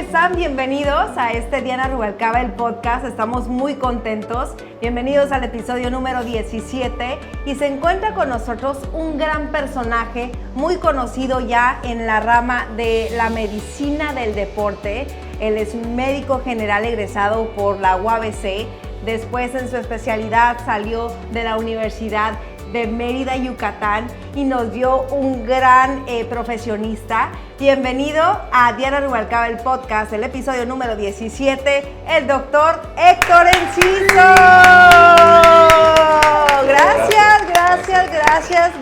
están? Bienvenidos a Diana Rubalcaba, el podcast. Estamos muy contentos. Bienvenidos al episodio número 17 y se encuentra con nosotros un gran personaje muy conocido ya en la rama de la medicina del deporte. Él es médico general egresado por la UABC. Después en su especialidad salió de la Universidad de Mérida, Yucatán, y nos dio un gran profesionista. Bienvenido a Diana Rubalcaba, el podcast, el episodio número 17, el doctor Héctor Enciso.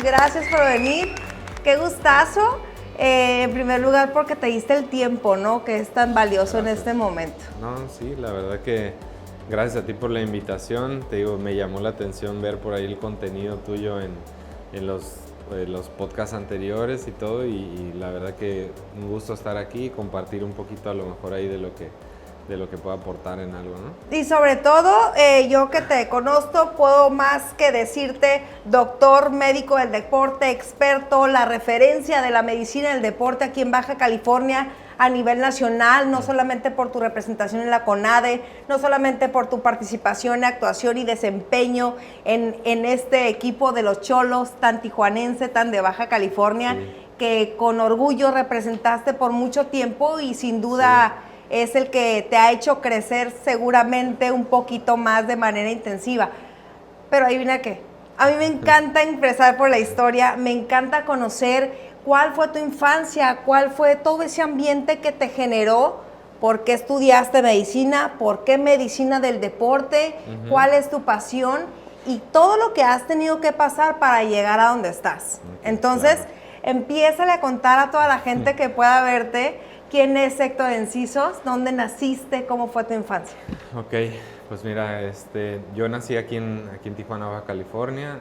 Gracias por venir. Qué gustazo. En primer lugar, porque te diste el tiempo, ¿no? Que es tan valioso en este momento. No, sí, la verdad que gracias a ti por la invitación. Te digo, me llamó la atención ver por ahí el contenido tuyo en los podcasts anteriores y todo, y la verdad que un gusto estar aquí y compartir un poquito a lo mejor ahí de lo que pueda aportar en algo, ¿no? Y sobre todo, yo que te conozco, puedo más que decirte doctor, médico del deporte, experto, la referencia de la medicina del deporte aquí en Baja California a nivel nacional, no solamente por tu representación en la CONADE, no solamente por tu participación, actuación y desempeño en este equipo de los Cholos, tan tijuanense, tan de Baja California, sí, que con orgullo representaste por mucho tiempo y sin duda sí, es el que te ha hecho crecer seguramente un poquito más de manera intensiva. Pero adivina qué, a mí me encanta empezar por la historia, me encanta conocer cuál fue tu infancia, cuál fue todo ese ambiente que te generó, por qué estudiaste medicina, por qué medicina del deporte, cuál es tu pasión y todo lo que has tenido que pasar para llegar a donde estás. Entonces, claro, empiézale a contar a toda la gente que pueda verte quién es Héctor Enciso, dónde naciste, cómo fue tu infancia. Ok, pues mira, yo nací aquí en Tijuana, Baja California.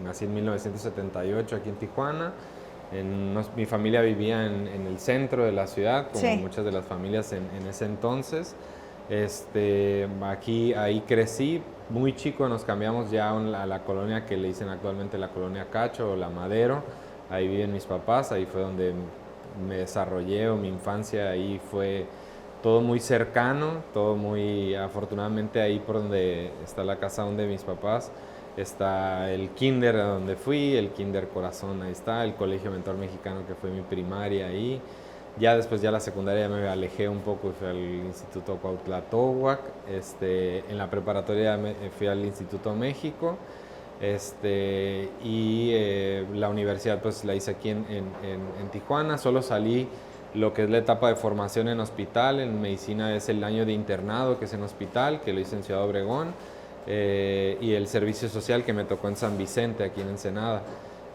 Nací en 1978 aquí en Tijuana. Mi familia vivía en el centro de la ciudad, como sí, muchas de las familias en ese entonces. Ahí crecí. Muy chico nos cambiamos ya a la colonia que le dicen actualmente la colonia Cacho o la Madero. Ahí viven mis papás, ahí fue donde me desarrollé, o mi infancia ahí fue todo muy cercano, todo muy, afortunadamente ahí por donde está la casa donde mis papás, está el kinder a donde fui, el kinder Corazón, ahí está, el colegio Mentor Mexicano que fue mi primaria ahí. Ya después, ya la secundaria me alejé un poco y fui al Instituto Cuautla Tláhuac. En la preparatoria fui al Instituto México. La universidad pues la hice aquí en Tijuana. Solo salí lo que es la etapa de formación en hospital. En medicina es el año de internado, que es en hospital, que lo hice en Ciudad Obregón, y el servicio social que me tocó en San Vicente, aquí en Ensenada.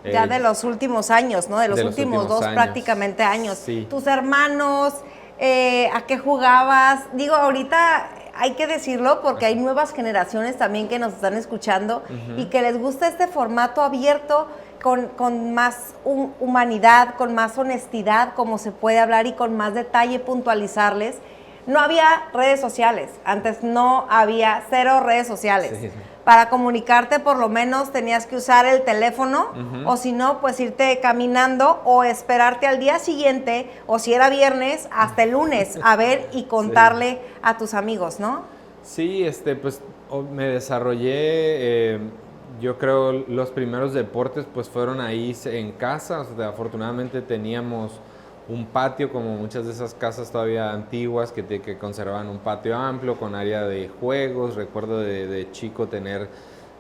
Ya de los últimos años, ¿no? De los últimos dos años, prácticamente años. Sí. Tus hermanos, ¿a qué jugabas? Digo, ahorita hay que decirlo porque hay nuevas generaciones también que nos están escuchando y que les gusta este formato abierto con más humanidad, con más honestidad, como se puede hablar, y con más detalle puntualizarles. No había redes sociales, antes no había, cero redes sociales. Sí. Para comunicarte por lo menos tenías que usar el teléfono, o si no, pues irte caminando o esperarte al día siguiente, o si era viernes, hasta el lunes, a ver y contarle sí, a tus amigos, ¿no? Sí, pues me desarrollé, yo creo los primeros deportes pues fueron ahí en casa. O sea, afortunadamente teníamos un patio, como muchas de esas casas todavía antiguas que conservaban un patio amplio con área de juegos. Recuerdo de chico tener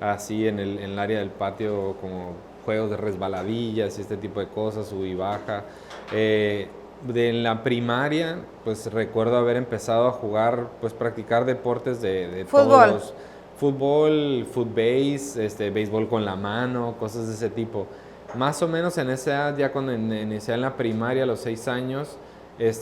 así en el área del patio como juegos de resbaladillas y este tipo de cosas, sub y baja. En la primaria pues recuerdo haber empezado a jugar, pues practicar deportes de fútbol. Todos. Fútbol, footbase, béisbol con la mano, cosas de ese tipo. Más o menos en esa edad, ya cuando inicié en la primaria, a los 6 años,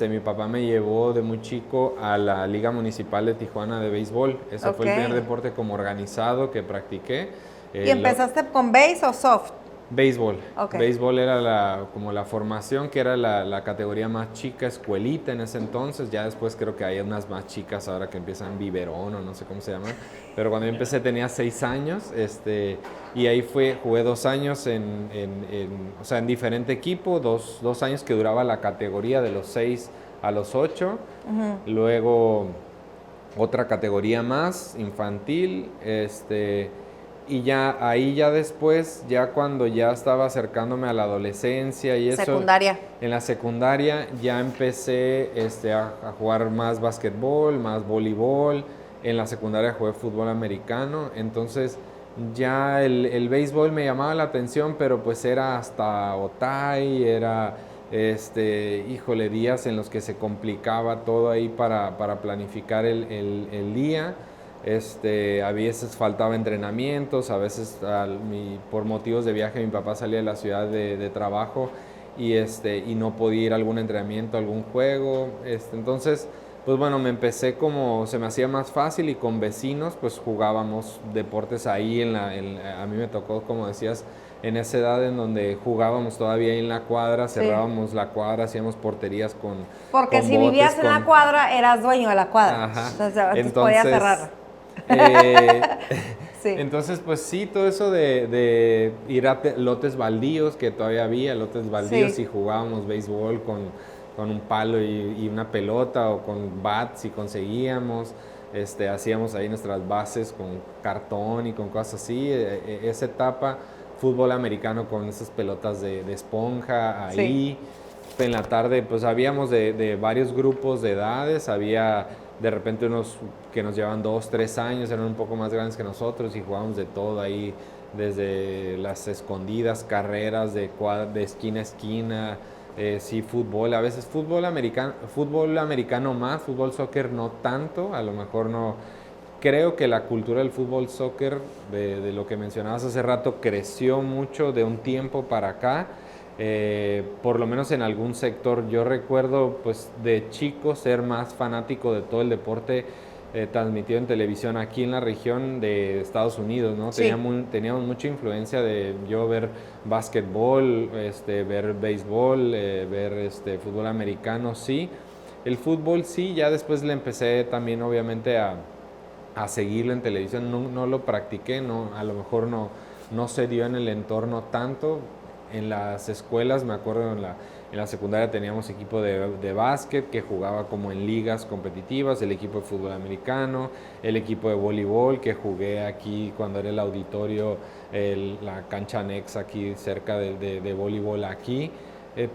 mi papá me llevó de muy chico a la Liga Municipal de Tijuana de béisbol. Ese fue el primer deporte como organizado que practiqué. ¿Y empezaste con base o soft? Béisbol. Okay. Béisbol era como la formación, que era la categoría más chica, escuelita en ese entonces. Ya después creo que hay unas más chicas ahora que empiezan biberón o no sé cómo se llama. Pero cuando yo empecé tenía 6 años, y ahí jugué 2 años en diferente equipo, dos años que duraba la categoría de los 6 a los 8. Luego otra categoría más, infantil, y ya ahí ya después, ya cuando ya estaba acercándome a la adolescencia y eso. Secundaria. En la secundaria ya empecé a jugar más básquetbol, más voleibol. En la secundaria jugué fútbol americano, entonces ya el béisbol me llamaba la atención, pero pues era hasta otay, era híjole, días en los que se complicaba todo ahí para planificar el día. A veces faltaba entrenamientos, a veces por motivos de viaje mi papá salía de la ciudad de trabajo y no podía ir a algún entrenamiento, a algún juego. Entonces, pues bueno, me empecé como se me hacía más fácil y con vecinos pues jugábamos deportes ahí a mí me tocó, como decías, en esa edad en donde jugábamos todavía ahí en la cuadra, cerrábamos la cuadra, hacíamos porterías porque con si botes, vivías en la cuadra, eras dueño de la cuadra. Ajá. Entonces podías cerrar. Sí. Entonces, pues sí, todo eso de ir a lotes baldíos, que todavía había lotes baldíos, y jugábamos béisbol con un palo y una pelota, o con bats si conseguíamos. Hacíamos ahí nuestras bases con cartón y con cosas así. Esa etapa, fútbol americano con esas pelotas de esponja ahí. Sí. En la tarde, pues habíamos de varios grupos de edades. Había de repente unos que nos llevaban 2, 3 años, eran un poco más grandes que nosotros y jugábamos de todo ahí, desde las escondidas, carreras de esquina a esquina, sí, fútbol, a veces fútbol americano más, fútbol soccer no tanto, a lo mejor no. Creo que la cultura del fútbol soccer, de lo que mencionabas hace rato, creció mucho de un tiempo para acá. Por lo menos en algún sector. Yo recuerdo pues de chico ser más fanático de todo el deporte transmitido en televisión aquí en la región de Estados Unidos, ¿no? Sí. Teníamos mucha influencia de yo ver básquetbol, ver béisbol, ver fútbol americano, sí. El fútbol sí, ya después le empecé también obviamente a seguirlo en televisión. No lo practiqué, a lo mejor no se dio en el entorno tanto. En las escuelas, me acuerdo en la secundaria teníamos equipo de básquet que jugaba como en ligas competitivas, el equipo de fútbol americano, el equipo de voleibol que jugué aquí cuando era el auditorio, la cancha anexa aquí cerca de voleibol aquí,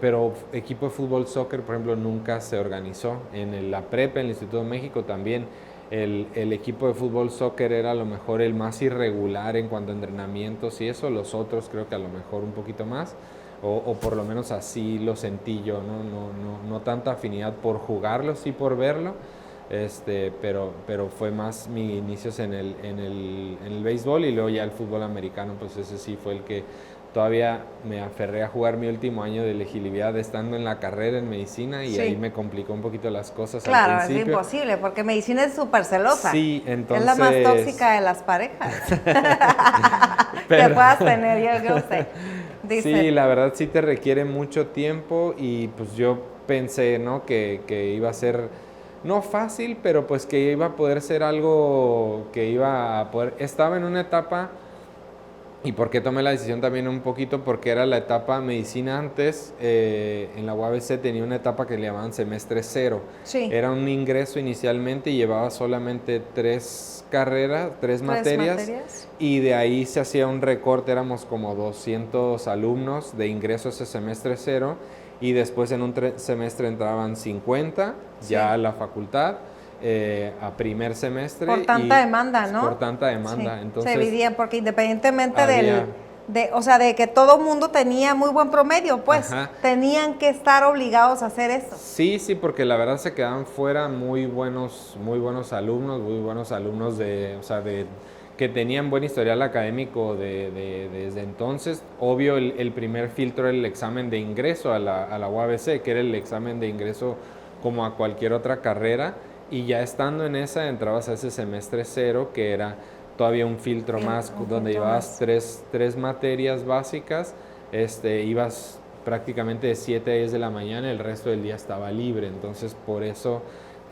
pero equipo de fútbol soccer, por ejemplo, nunca se organizó. En la prepa, en el Instituto de México también. El equipo de fútbol soccer era a lo mejor el más irregular en cuanto a entrenamientos y eso, los otros creo que a lo mejor un poquito más, o por lo menos así lo sentí yo, no tanta afinidad por jugarlo, sí por verlo, pero fue más mis inicios en el béisbol, y luego ya el fútbol americano, pues ese sí fue el que todavía me aferré a jugar mi último año de elegibilidad estando en la carrera en medicina, y sí, ahí me complicó un poquito las cosas al principio. Claro, es imposible, porque medicina es súper celosa. Sí, entonces... Es la más tóxica de las parejas que puedas tener, yo sé. Dice. Sí, la verdad sí te requiere mucho tiempo, y pues yo pensé, ¿no? que iba a ser, no fácil, pero pues que iba a poder ser algo que iba a poder... Estaba en una etapa... ¿Y por qué tomé la decisión también un poquito? Porque era la etapa medicina antes, en la UABC tenía una etapa que le llamaban semestre cero. Sí. Era un ingreso inicialmente y llevaba solamente 3 materias, y de ahí se hacía un recorte, éramos como 200 alumnos de ingreso ese semestre cero, y después en un semestre entraban 50, sí, ya a la facultad. A primer semestre. Por tanta demanda, ¿no? Por tanta demanda. Sí. Entonces, se dividían, porque independientemente de que todo mundo tenía muy buen promedio, pues, ajá, tenían que estar obligados a hacer eso. Sí, porque la verdad se quedaban fuera muy buenos alumnos que tenían buen historial académico desde entonces. Obvio, el primer filtro era el examen de ingreso a la UABC, que era el examen de ingreso como a cualquier otra carrera. Y ya estando en esa, entrabas a ese semestre cero, que era todavía un filtro más, donde llevabas 3 materias básicas, ibas prácticamente de 7 a 10 de la mañana, el resto del día estaba libre. Entonces, por eso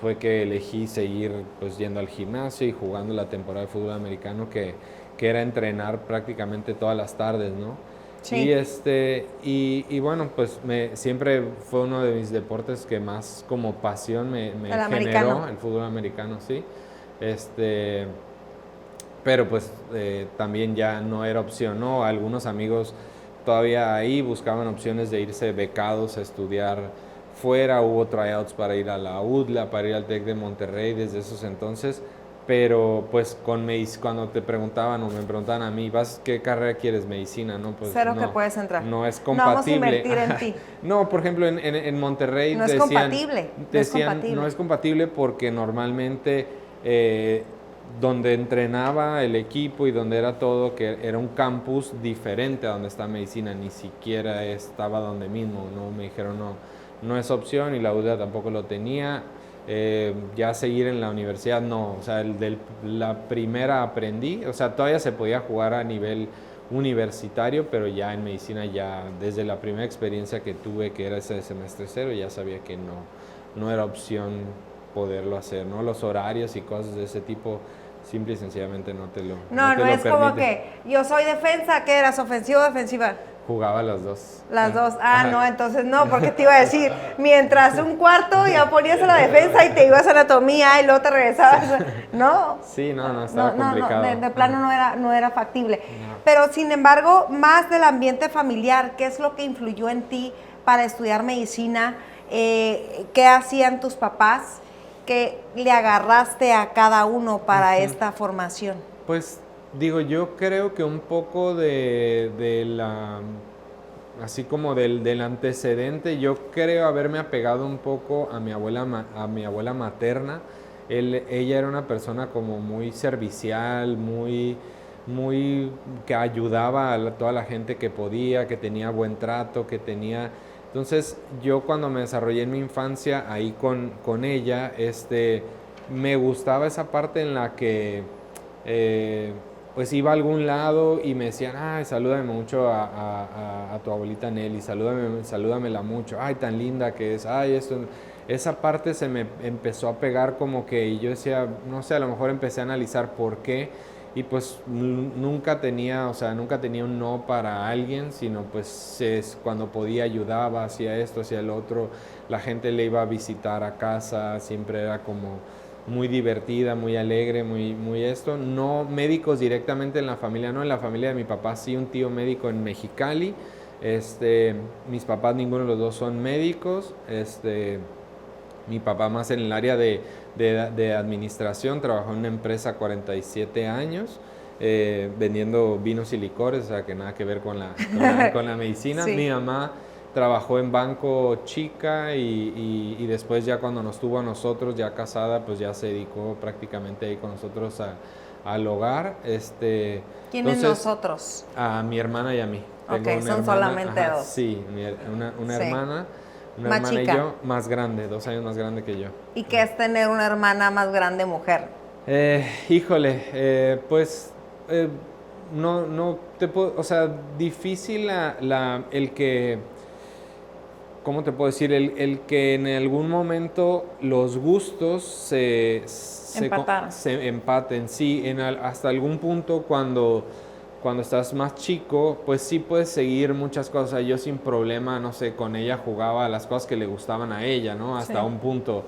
fue que elegí seguir pues yendo al gimnasio y jugando la temporada de fútbol americano, que era entrenar prácticamente todas las tardes, ¿no? Sí. Y bueno, pues siempre fue uno de mis deportes que más como pasión me El generó, americano. el fútbol americano, sí. Pero pues también ya no era opción, ¿no? Algunos amigos todavía ahí buscaban opciones de irse becados a estudiar fuera, hubo tryouts para ir a la UDLA, para ir al TEC de Monterrey desde esos entonces, pero pues cuando te preguntaban o me preguntaban a mí, ¿qué carrera quieres? Medicina, ¿no? Pues Cero que no, puedes entrar. no es No vamos a compatible. invertir en ti. No, por ejemplo, en Monterrey No es compatible. no es compatible porque normalmente donde entrenaba el equipo y donde era todo, que era un campus diferente a donde está medicina, ni siquiera estaba donde mismo, ¿no? Me dijeron no es opción y la UDLA tampoco lo tenía. Ya seguir en la universidad no, o sea, la primera aprendí, o sea, todavía se podía jugar a nivel universitario, pero ya en medicina ya desde la primera experiencia que tuve, que era ese semestre cero, ya sabía que no era opción poderlo hacer, ¿no? Los horarios y cosas de ese tipo simple y sencillamente no te lo No es permiten. como que yo soy defensa, ¿qué eras? ¿Ofensiva o defensiva? Jugaba las dos. Las dos. No, entonces no, porque te iba a decir, mientras un cuarto ya ponías a la defensa y te ibas a anatomía y luego te regresabas. No. Sí, no, estaba complicado. De plano no era factible. No. Pero sin embargo, más del ambiente familiar, ¿qué es lo que influyó en ti para estudiar medicina? ¿Qué hacían tus papás? ¿Qué le agarraste a cada uno para esta formación? Pues digo, yo creo que un poco de la, así como del antecedente, yo creo haberme apegado un poco a mi abuela materna. Ella era una persona como muy servicial, muy que ayudaba a toda la gente que podía, que tenía buen trato, que tenía... Entonces yo cuando me desarrollé en mi infancia ahí con ella, me gustaba esa parte en la que pues iba a algún lado y me decían, ay, salúdame mucho a tu abuelita Nelly, salúdamela mucho, ay, tan linda que es, ay, esto... Esa parte se me empezó a pegar como que, y yo decía, no sé, a lo mejor empecé a analizar por qué, y pues nunca tenía un no para alguien, sino pues cuando podía ayudaba, hacía esto, hacía el otro, la gente le iba a visitar a casa, siempre era como muy divertida, muy alegre, muy esto. No médicos directamente en la familia, no, en la familia de mi papá sí, un tío médico en Mexicali, mis papás ninguno de los dos son médicos, mi papá más en el área de administración, trabajó en una empresa 47 años, vendiendo vinos y licores, o sea que nada que ver con la medicina. Sí. Mi mamá trabajó en Banco Chica y después ya cuando nos tuvo a nosotros, ya casada, pues ya se dedicó prácticamente ahí con nosotros al hogar. ¿Quiénes nosotros? A mi hermana y a mí. Ok, son solamente dos. Sí, una hermana. Una hermana chica. Y yo más grande, 2 años más grande que yo. ¿Y qué es tener una hermana más grande mujer? No te puedo, o sea, difícil el que, ¿cómo te puedo decir? El que en algún momento los gustos se empaten, sí, hasta algún punto cuando estás más chico, pues sí puedes seguir muchas cosas. Yo sin problema, no sé, con ella jugaba a las cosas que le gustaban a ella, ¿no? Hasta un punto,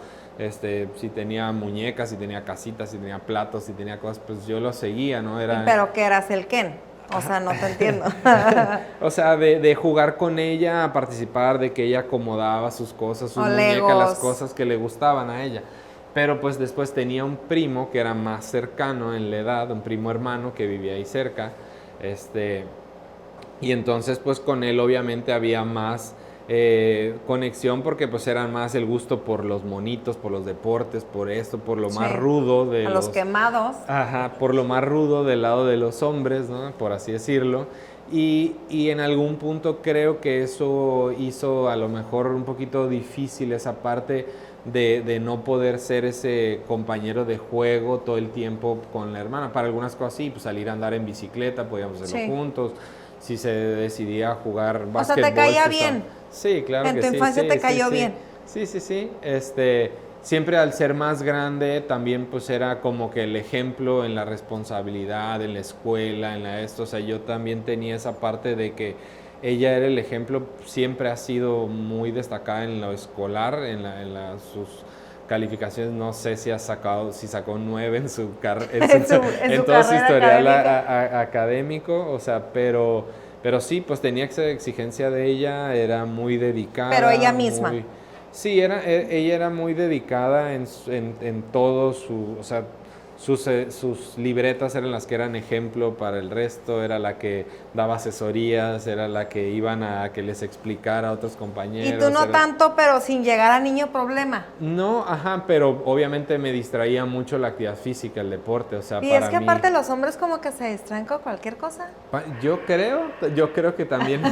si tenía muñecas, si tenía casitas, si tenía platos, si tenía cosas, pues yo lo seguía, ¿no? ¿Pero qué eras el Ken? O sea, no te entiendo. O sea, de jugar con ella, a participar, de que ella acomodaba sus cosas, sus muñecas, las cosas que le gustaban a ella. Pero pues después tenía un primo que era más cercano en la edad, un primo hermano que vivía ahí cerca. Y entonces pues con él obviamente había más conexión porque pues eran más el gusto por los monitos, por los deportes, por esto, por lo más rudo de los quemados. Ajá, por lo más rudo del lado de los hombres, ¿no? Por así decirlo. Y en algún punto creo que eso hizo a lo mejor un poquito difícil esa parte de no poder ser ese compañero de juego todo el tiempo con la hermana. Para algunas cosas sí, pues salir a andar en bicicleta, podíamos hacerlo juntos. Si se decidía jugar básquetbol. O sea, ¿te caía bien? Sí, claro que sí. En tu infancia te cayó bien. Sí. siempre al ser más grande también pues era como que el ejemplo en la responsabilidad, en la escuela, en la esto, o sea, yo también tenía esa parte de que ella era el ejemplo, siempre ha sido muy destacada en lo escolar, sus calificaciones, no sé si si sacó 9 en su en todo su historial académico, o sea, pero sí, pues tenía esa exigencia de ella, era muy dedicada. Pero ella misma. Sí, ella era muy dedicada en todo o sea, sus libretas eran las que eran ejemplo para el resto, era la que daba asesorías, era la que iban a que les explicara a otros compañeros. Y tú no tanto, pero sin llegar a niño problema. No, ajá, pero obviamente me distraía mucho la actividad física, el deporte, o sea, y para es que mí, aparte los hombres como que se distraen con cualquier cosa. Yo creo que también...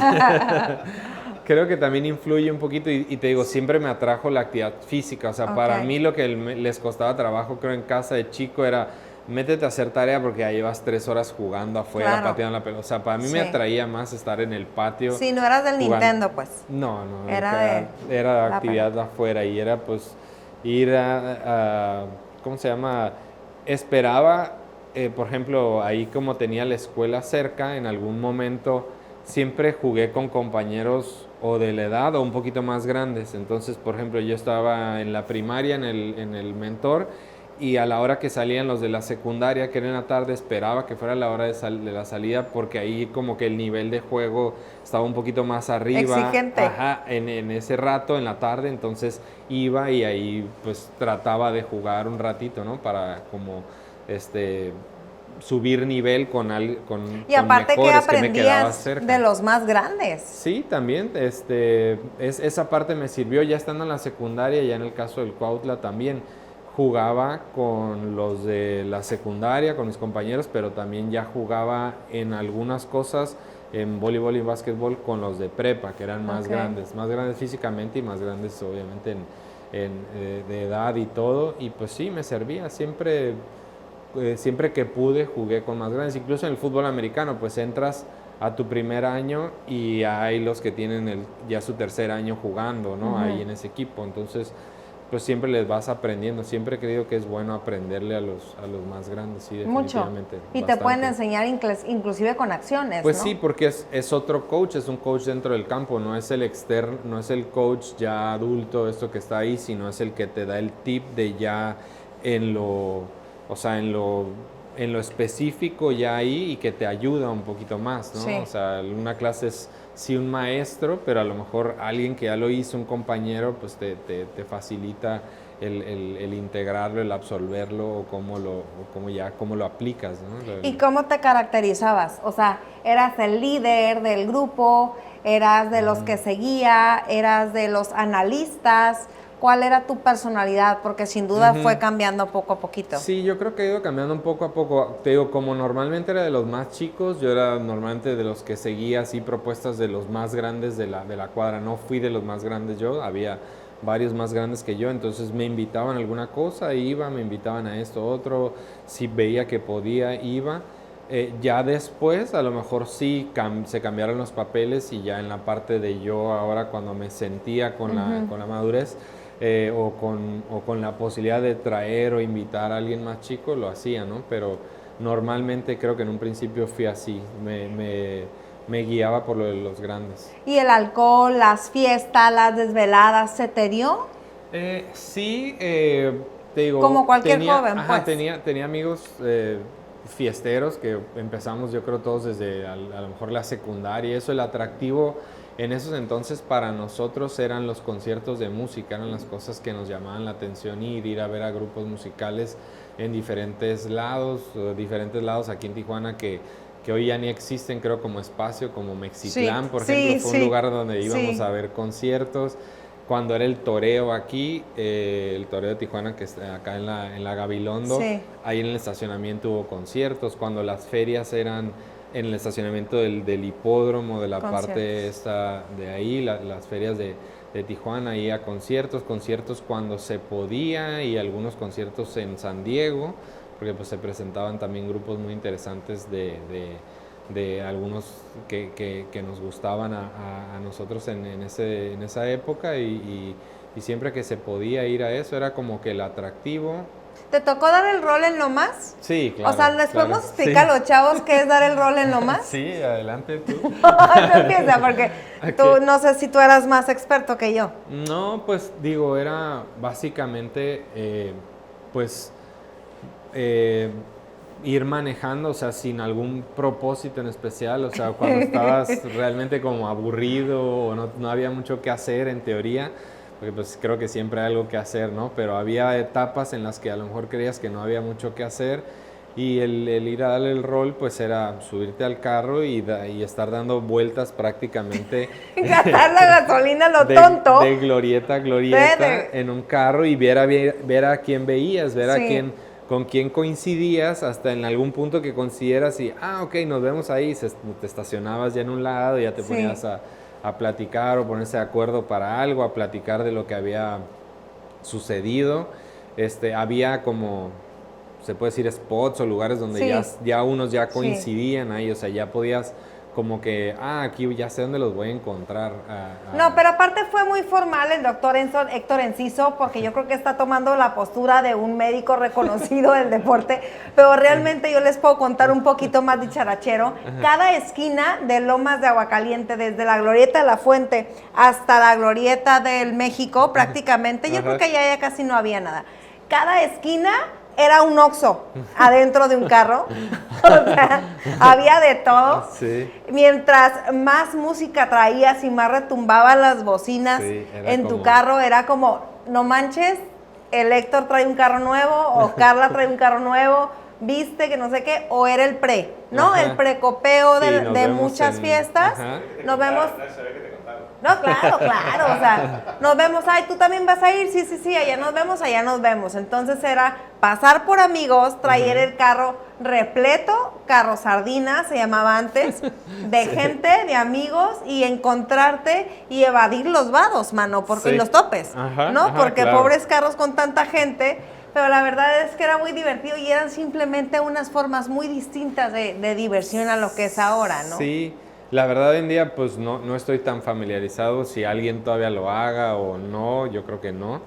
Creo que también influye un poquito y te digo, siempre me atrajo la actividad física, o sea, para mí lo que les costaba trabajo, creo, en casa de chico era métete a hacer tarea porque ya llevas 3 horas jugando afuera, pateando la pelota, o sea, para mí me atraía más estar en el patio. Sí, no eras del jugando. Nintendo, pues. No, Era actividad afuera y era pues ir ¿cómo se llama? Esperaba, por ejemplo, ahí como tenía la escuela cerca, en algún momento siempre jugué con compañeros o de la edad o un poquito más grandes. Entonces, por ejemplo, yo estaba en la primaria, en el mentor, y a la hora que salían los de la secundaria, que era en la tarde, esperaba que fuera la hora de la salida, porque ahí como que el nivel de juego estaba un poquito más arriba. Exigente. Ajá, en ese rato, en la tarde, entonces iba y ahí pues trataba de jugar un ratito, ¿no? Para como subir nivel con y aparte con mejores que aprendías cerca. De los más grandes. Sí, también, esa parte me sirvió ya estando en la secundaria, ya en el caso del Cuautla también jugaba con los de la secundaria, con mis compañeros, pero también ya jugaba en algunas cosas, en voleibol y básquetbol, con los de prepa, que eran más grandes físicamente y más grandes obviamente de edad y todo, y pues sí, me servía, siempre que pude jugué con más grandes, incluso en el fútbol americano, pues entras a tu primer año y hay los que tienen ya su tercer año jugando, ¿no? Ahí en ese equipo, entonces pues siempre les vas aprendiendo, siempre he creído que es bueno aprenderle a los más grandes, sí, definitivamente. Mucho, y bastante. Te pueden enseñar inclusive con acciones, pues, ¿no? Sí, porque es otro coach, es un coach dentro del campo, no es el externo, no es el coach ya adulto, esto que está ahí, sino es el que te da el tip de ya en lo específico ya ahí y que te ayuda un poquito más, ¿no? Sí. O sea, una clase es sí un maestro, pero a lo mejor alguien que ya lo hizo, un compañero, pues te facilita el integrarlo, el absorberlo o cómo lo aplicas, ¿no? ¿Y cómo te caracterizabas? O sea, ¿eras el líder del grupo? ¿Eras de los que seguía? ¿Eras de los analistas? ¿Cuál era tu personalidad? Porque sin duda fue cambiando poco a poquito. Sí, yo creo que ha ido cambiando un poco a poco. Te digo, como normalmente era de los más chicos, yo era normalmente de los que seguía así propuestas de los más grandes de la cuadra. No fui de los más grandes yo, había varios más grandes que yo, entonces me invitaban a alguna cosa, iba, me invitaban a esto, otro, si veía que podía, iba. Ya después, a lo mejor sí se cambiaron los papeles y ya en la parte de yo ahora cuando me sentía con la madurez, o con la posibilidad de traer o invitar a alguien más chico, lo hacía, ¿no? Pero normalmente creo que en un principio fui así, me guiaba por lo de los grandes. ¿Y el alcohol, las fiestas, las desveladas, se te dio? Sí, te digo... Como cualquier joven, pues. Tenía amigos fiesteros que empezamos yo creo todos desde a lo mejor la secundaria, eso, el atractivo... En esos entonces para nosotros eran los conciertos de música, eran las cosas que nos llamaban la atención, ir a ver a grupos musicales en diferentes lados aquí en Tijuana que hoy ya ni existen, creo, como espacio, como Mexitlán, por ejemplo, fue un lugar donde íbamos a ver conciertos. Cuando era el toreo aquí, el toreo de Tijuana, que está acá en la Gabilondo, ahí en el estacionamiento hubo conciertos. Cuando las ferias eran en el estacionamiento del hipódromo, de la parte esta de ahí, las ferias de Tijuana, ahí a conciertos cuando se podía y algunos conciertos en San Diego, porque pues se presentaban también grupos muy interesantes de algunos que nos gustaban a nosotros en esa época y y siempre que se podía ir a eso era como que el atractivo. ¿Te tocó dar el rol en Lo Más? Sí, claro. O sea, ¿les claro, podemos explicar sí. a los chavos qué es dar el rol en Lo Más? Sí, adelante tú. No empieza, porque tú, no sé si tú eras más experto que yo. No, pues digo, era básicamente, pues, ir manejando, o sea, sin algún propósito en especial, o sea, cuando estabas realmente como aburrido o no había mucho que hacer en teoría, porque pues creo que siempre hay algo que hacer, ¿no? Pero había etapas en las que a lo mejor creías que no había mucho que hacer y el ir a darle el rol, pues era subirte al carro y estar dando vueltas prácticamente. Gastar la gasolina a lo tonto. De glorieta a glorieta en un carro y ver a quién veías, ver Sí. a quién, con quién coincidías, hasta en algún punto que consideras y, ok, nos vemos ahí, te estacionabas ya en un lado, ya te Sí. ponías a platicar o ponerse de acuerdo para algo, a platicar de lo que había sucedido. Había como, se puede decir, spots o lugares donde Sí. ya unos ya Sí. coincidían ahí, o sea, ya podías como que, aquí ya sé dónde los voy a encontrar. No, pero aparte fue muy formal el doctor Héctor Enciso, porque yo creo que está tomando la postura de un médico reconocido del deporte, pero realmente yo les puedo contar un poquito más dicharachero. Cada esquina de Lomas de Aguacaliente, desde la Glorieta de la Fuente hasta la Glorieta del México, prácticamente, yo creo que allá ya casi no había nada. Cada esquina era un Oxxo adentro de un carro, o sea, había de todo. Sí. Mientras más música traías y más retumbaban las bocinas en tu carro, era como, no manches, el Héctor trae un carro nuevo, o Carla trae un carro nuevo, viste que no sé qué, o era el pre, ¿no? Ajá. El precopeo Sí, de muchas fiestas. Ajá. Nos vemos. No, claro, o sea, nos vemos, ay, tú también vas a ir, sí, allá nos vemos. Entonces era pasar por amigos, traer el carro repleto, carro sardina se llamaba antes, de gente, de amigos, y encontrarte y evadir los vados, mano, porque los topes, Ajá, ¿no? ajá, Porque claro. pobres carros con tanta gente, pero la verdad es que era muy divertido y eran simplemente unas formas muy distintas de diversión a lo que es ahora, ¿no? Sí. La verdad hoy en día pues no estoy tan familiarizado si alguien todavía lo haga o no, yo creo que no,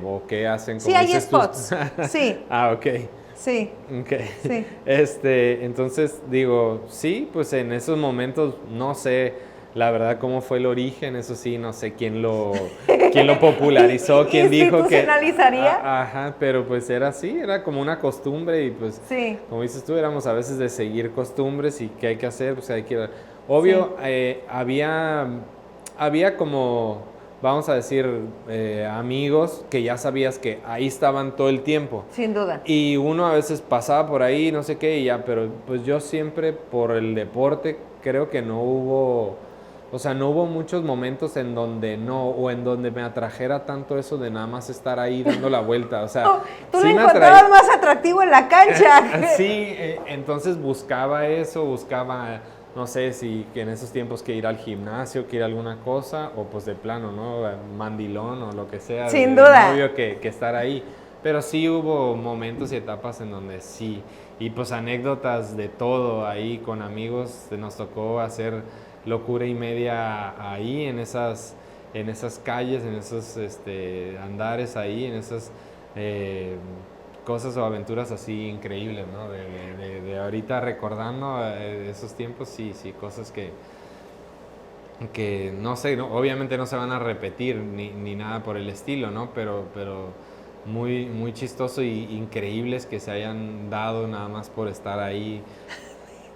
o qué hacen. Sí, hay spots, sí. Ok. Sí. Okay. Sí. Entonces digo, sí, pues en esos momentos no sé la verdad cómo fue el origen, eso sí, no sé quién lo popularizó, quién dijo que... ¿Institucionalizaría? Ajá, pero pues era así, era como una costumbre y pues, sí. Como dices tú, éramos a veces de seguir costumbres y qué hay que hacer, pues hay que... Obvio, sí. Había como, vamos a decir, amigos que ya sabías que ahí estaban todo el tiempo. Sin duda. Y uno a veces pasaba por ahí, no sé qué, y ya, pero pues yo siempre por el deporte creo que no hubo... O sea, no hubo muchos momentos en donde o en donde me atrajera tanto eso de nada más estar ahí dando la vuelta. O sea, tú sí lo encontrabas más atractivo en la cancha. Sí, entonces buscaba, no sé si en esos tiempos que ir al gimnasio, que ir a alguna cosa, o pues de plano, ¿no? Mandilón o lo que sea. Sin duda. Obvio que estar ahí. Pero sí hubo momentos y etapas en donde sí. Y pues anécdotas de todo ahí con amigos. Nos tocó hacer locura y media ahí en esas calles, en esos andares ahí, en esas cosas o aventuras así increíbles, ¿no? De ahorita recordando esos tiempos, sí, cosas que no sé, ¿no? Obviamente no se van a repetir ni nada por el estilo, ¿no? Pero muy, muy chistoso y increíbles que se hayan dado nada más por estar ahí.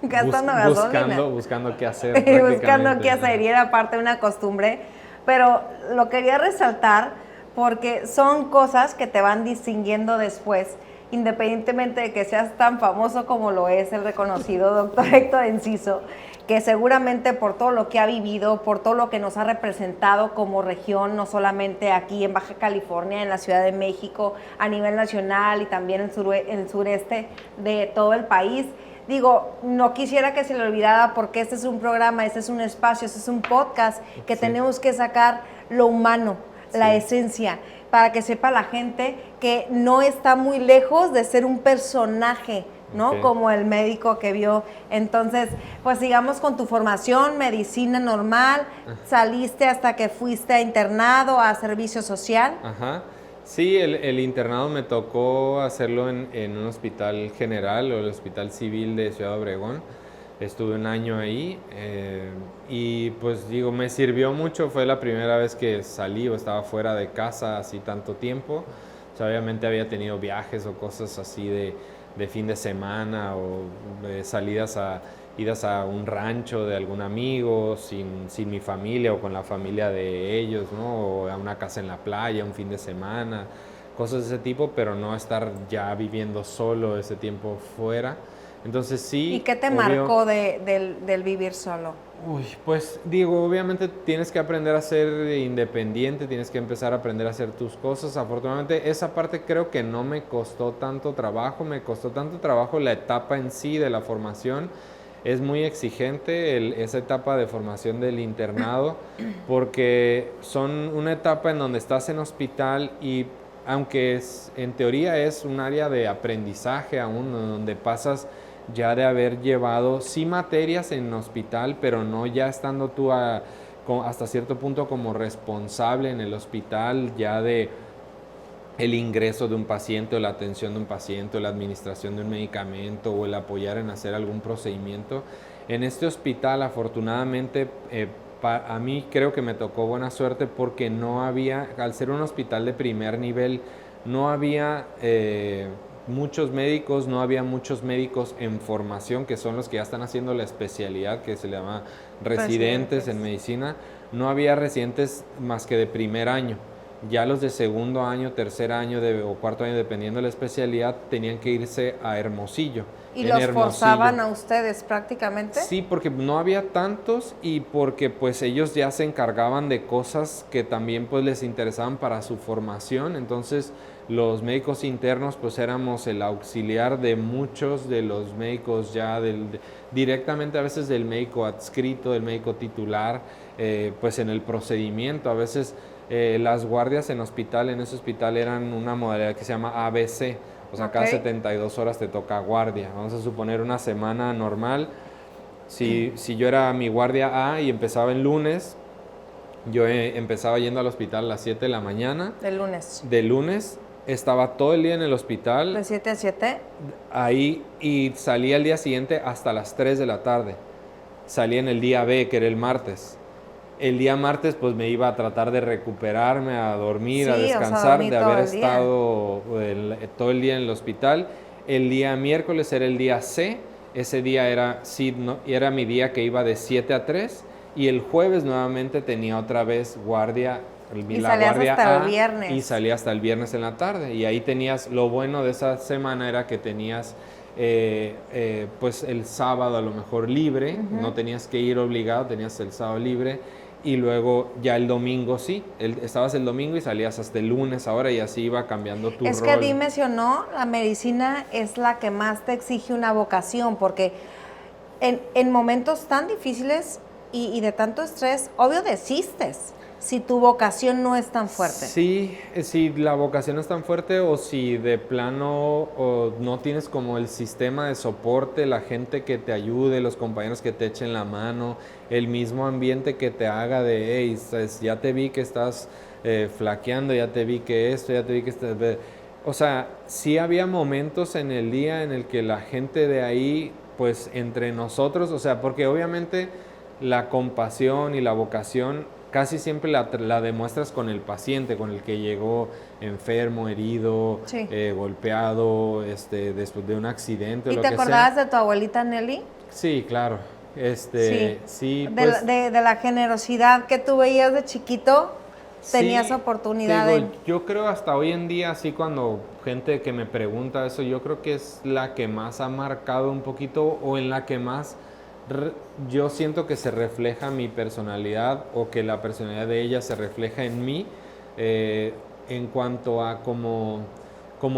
Gastando gasolina. Buscando qué hacer. Buscando qué hacer, y era parte de una costumbre. Pero lo quería resaltar porque son cosas que te van distinguiendo después, independientemente de que seas tan famoso como lo es el reconocido doctor Héctor Enciso, que seguramente por todo lo que ha vivido, por todo lo que nos ha representado como región, no solamente aquí en Baja California, en la Ciudad de México, a nivel nacional y también en el sureste de todo el país. Digo, no quisiera que se le olvidara porque este es un programa, este es un espacio, este es un podcast que tenemos que sacar lo humano, la esencia. para que sepa la gente que no está muy lejos de ser un personaje, ¿no? Ok. Como el médico que vio. Entonces, pues sigamos con tu formación, medicina normal, saliste hasta que fuiste a internado, a servicio social. Ajá. Sí, el internado me tocó hacerlo en un hospital general o el Hospital Civil de Ciudad Obregón. Estuve un año ahí y pues digo, me sirvió mucho. Fue la primera vez que salí o estaba fuera de casa así tanto tiempo. O sea, obviamente había tenido viajes o cosas así de fin de semana o idas a un rancho de algún amigo sin mi familia o con la familia de ellos, ¿no? O a una casa en la playa un fin de semana, cosas de ese tipo, pero no estar ya viviendo solo ese tiempo fuera. Entonces sí. ¿Y qué te marcó del vivir solo? Uy, pues digo, obviamente tienes que aprender a ser independiente, tienes que empezar a aprender a hacer tus cosas. Afortunadamente esa parte creo que no me costó tanto trabajo, me costó tanto trabajo la etapa en sí de la formación. Es muy exigente esa etapa de formación del internado porque son una etapa en donde estás en hospital y aunque en teoría es un área de aprendizaje aún, donde pasas ya de haber llevado sí materias en hospital, pero no ya estando tú hasta cierto punto como responsable en el hospital ya de el ingreso de un paciente o la atención de un paciente o la administración de un medicamento o el apoyar en hacer algún procedimiento. En este hospital, afortunadamente, a mí creo que me tocó buena suerte porque no había, al ser un hospital de primer nivel, no había muchos médicos, no había muchos médicos en formación, que son los que ya están haciendo la especialidad, que se le llama residentes en medicina. No había residentes más que de primer año. Ya los de segundo año, tercer año o cuarto año, dependiendo de la especialidad, tenían que irse a Hermosillo. ¿Y los forzaban a ustedes prácticamente? Sí, porque no había tantos y porque pues ellos ya se encargaban de cosas que también pues les interesaban para su formación. Entonces los médicos internos pues éramos el auxiliar de muchos de los médicos ya directamente a veces del médico adscrito, del médico titular, pues en el procedimiento. A veces las guardias en ese hospital eran una modalidad que se llama ABC. O sea, cada 72 horas te toca guardia. Vamos a suponer una semana normal. Si yo era mi guardia A y empezaba el lunes, yo empezaba yendo al hospital a las 7 de la mañana. ¿De lunes? De lunes. Estaba todo el día en el hospital. ¿De 7 a 7? Ahí, y salía el día siguiente hasta las 3 de la tarde. Salía en el día B, que era el martes. El día martes pues me iba a tratar de recuperarme, a dormir, a descansar, de haber estado todo el día en el hospital. El día miércoles era el día C, ese día era mi día que iba de 7 a 3 y el jueves nuevamente tenía otra vez guardia, la guardia hasta A, el viernes. y salía hasta el viernes en la tarde. Y ahí tenías, lo bueno de esa semana era que tenías pues el sábado a lo mejor libre, no tenías que ir obligado, tenías el sábado libre. Y luego ya el domingo sí, estabas el domingo y salías hasta el lunes ahora y así iba cambiando tu rol. Es que Di mencionó, la medicina es la que más te exige una vocación, porque en momentos tan difíciles y de tanto estrés, obvio desistes si tu vocación no es tan fuerte. Sí, si la vocación es tan fuerte o si de plano o no tienes como el sistema de soporte, la gente que te ayude, los compañeros que te echen la mano, el mismo ambiente que te haga de, hey, ya te vi que estás flaqueando, ya te vi que esto, ya te vi que estás... O sea, sí había momentos en el día en el que la gente de ahí, pues entre nosotros, o sea, porque obviamente la compasión y la vocación casi siempre la demuestras con el paciente, con el que llegó enfermo, herido, sí. Golpeado, después de un accidente o lo que sea. ¿Y te acordabas de tu abuelita Nelly? Sí, claro. Sí, pues, de la generosidad que tú veías de chiquito, tenías sí, oportunidad digo, yo creo hasta hoy en día, así cuando gente que me pregunta eso, yo creo que es la que más ha marcado un poquito o en la que más yo siento que se refleja mi personalidad o que la personalidad de ella se refleja en mí en cuanto a cómo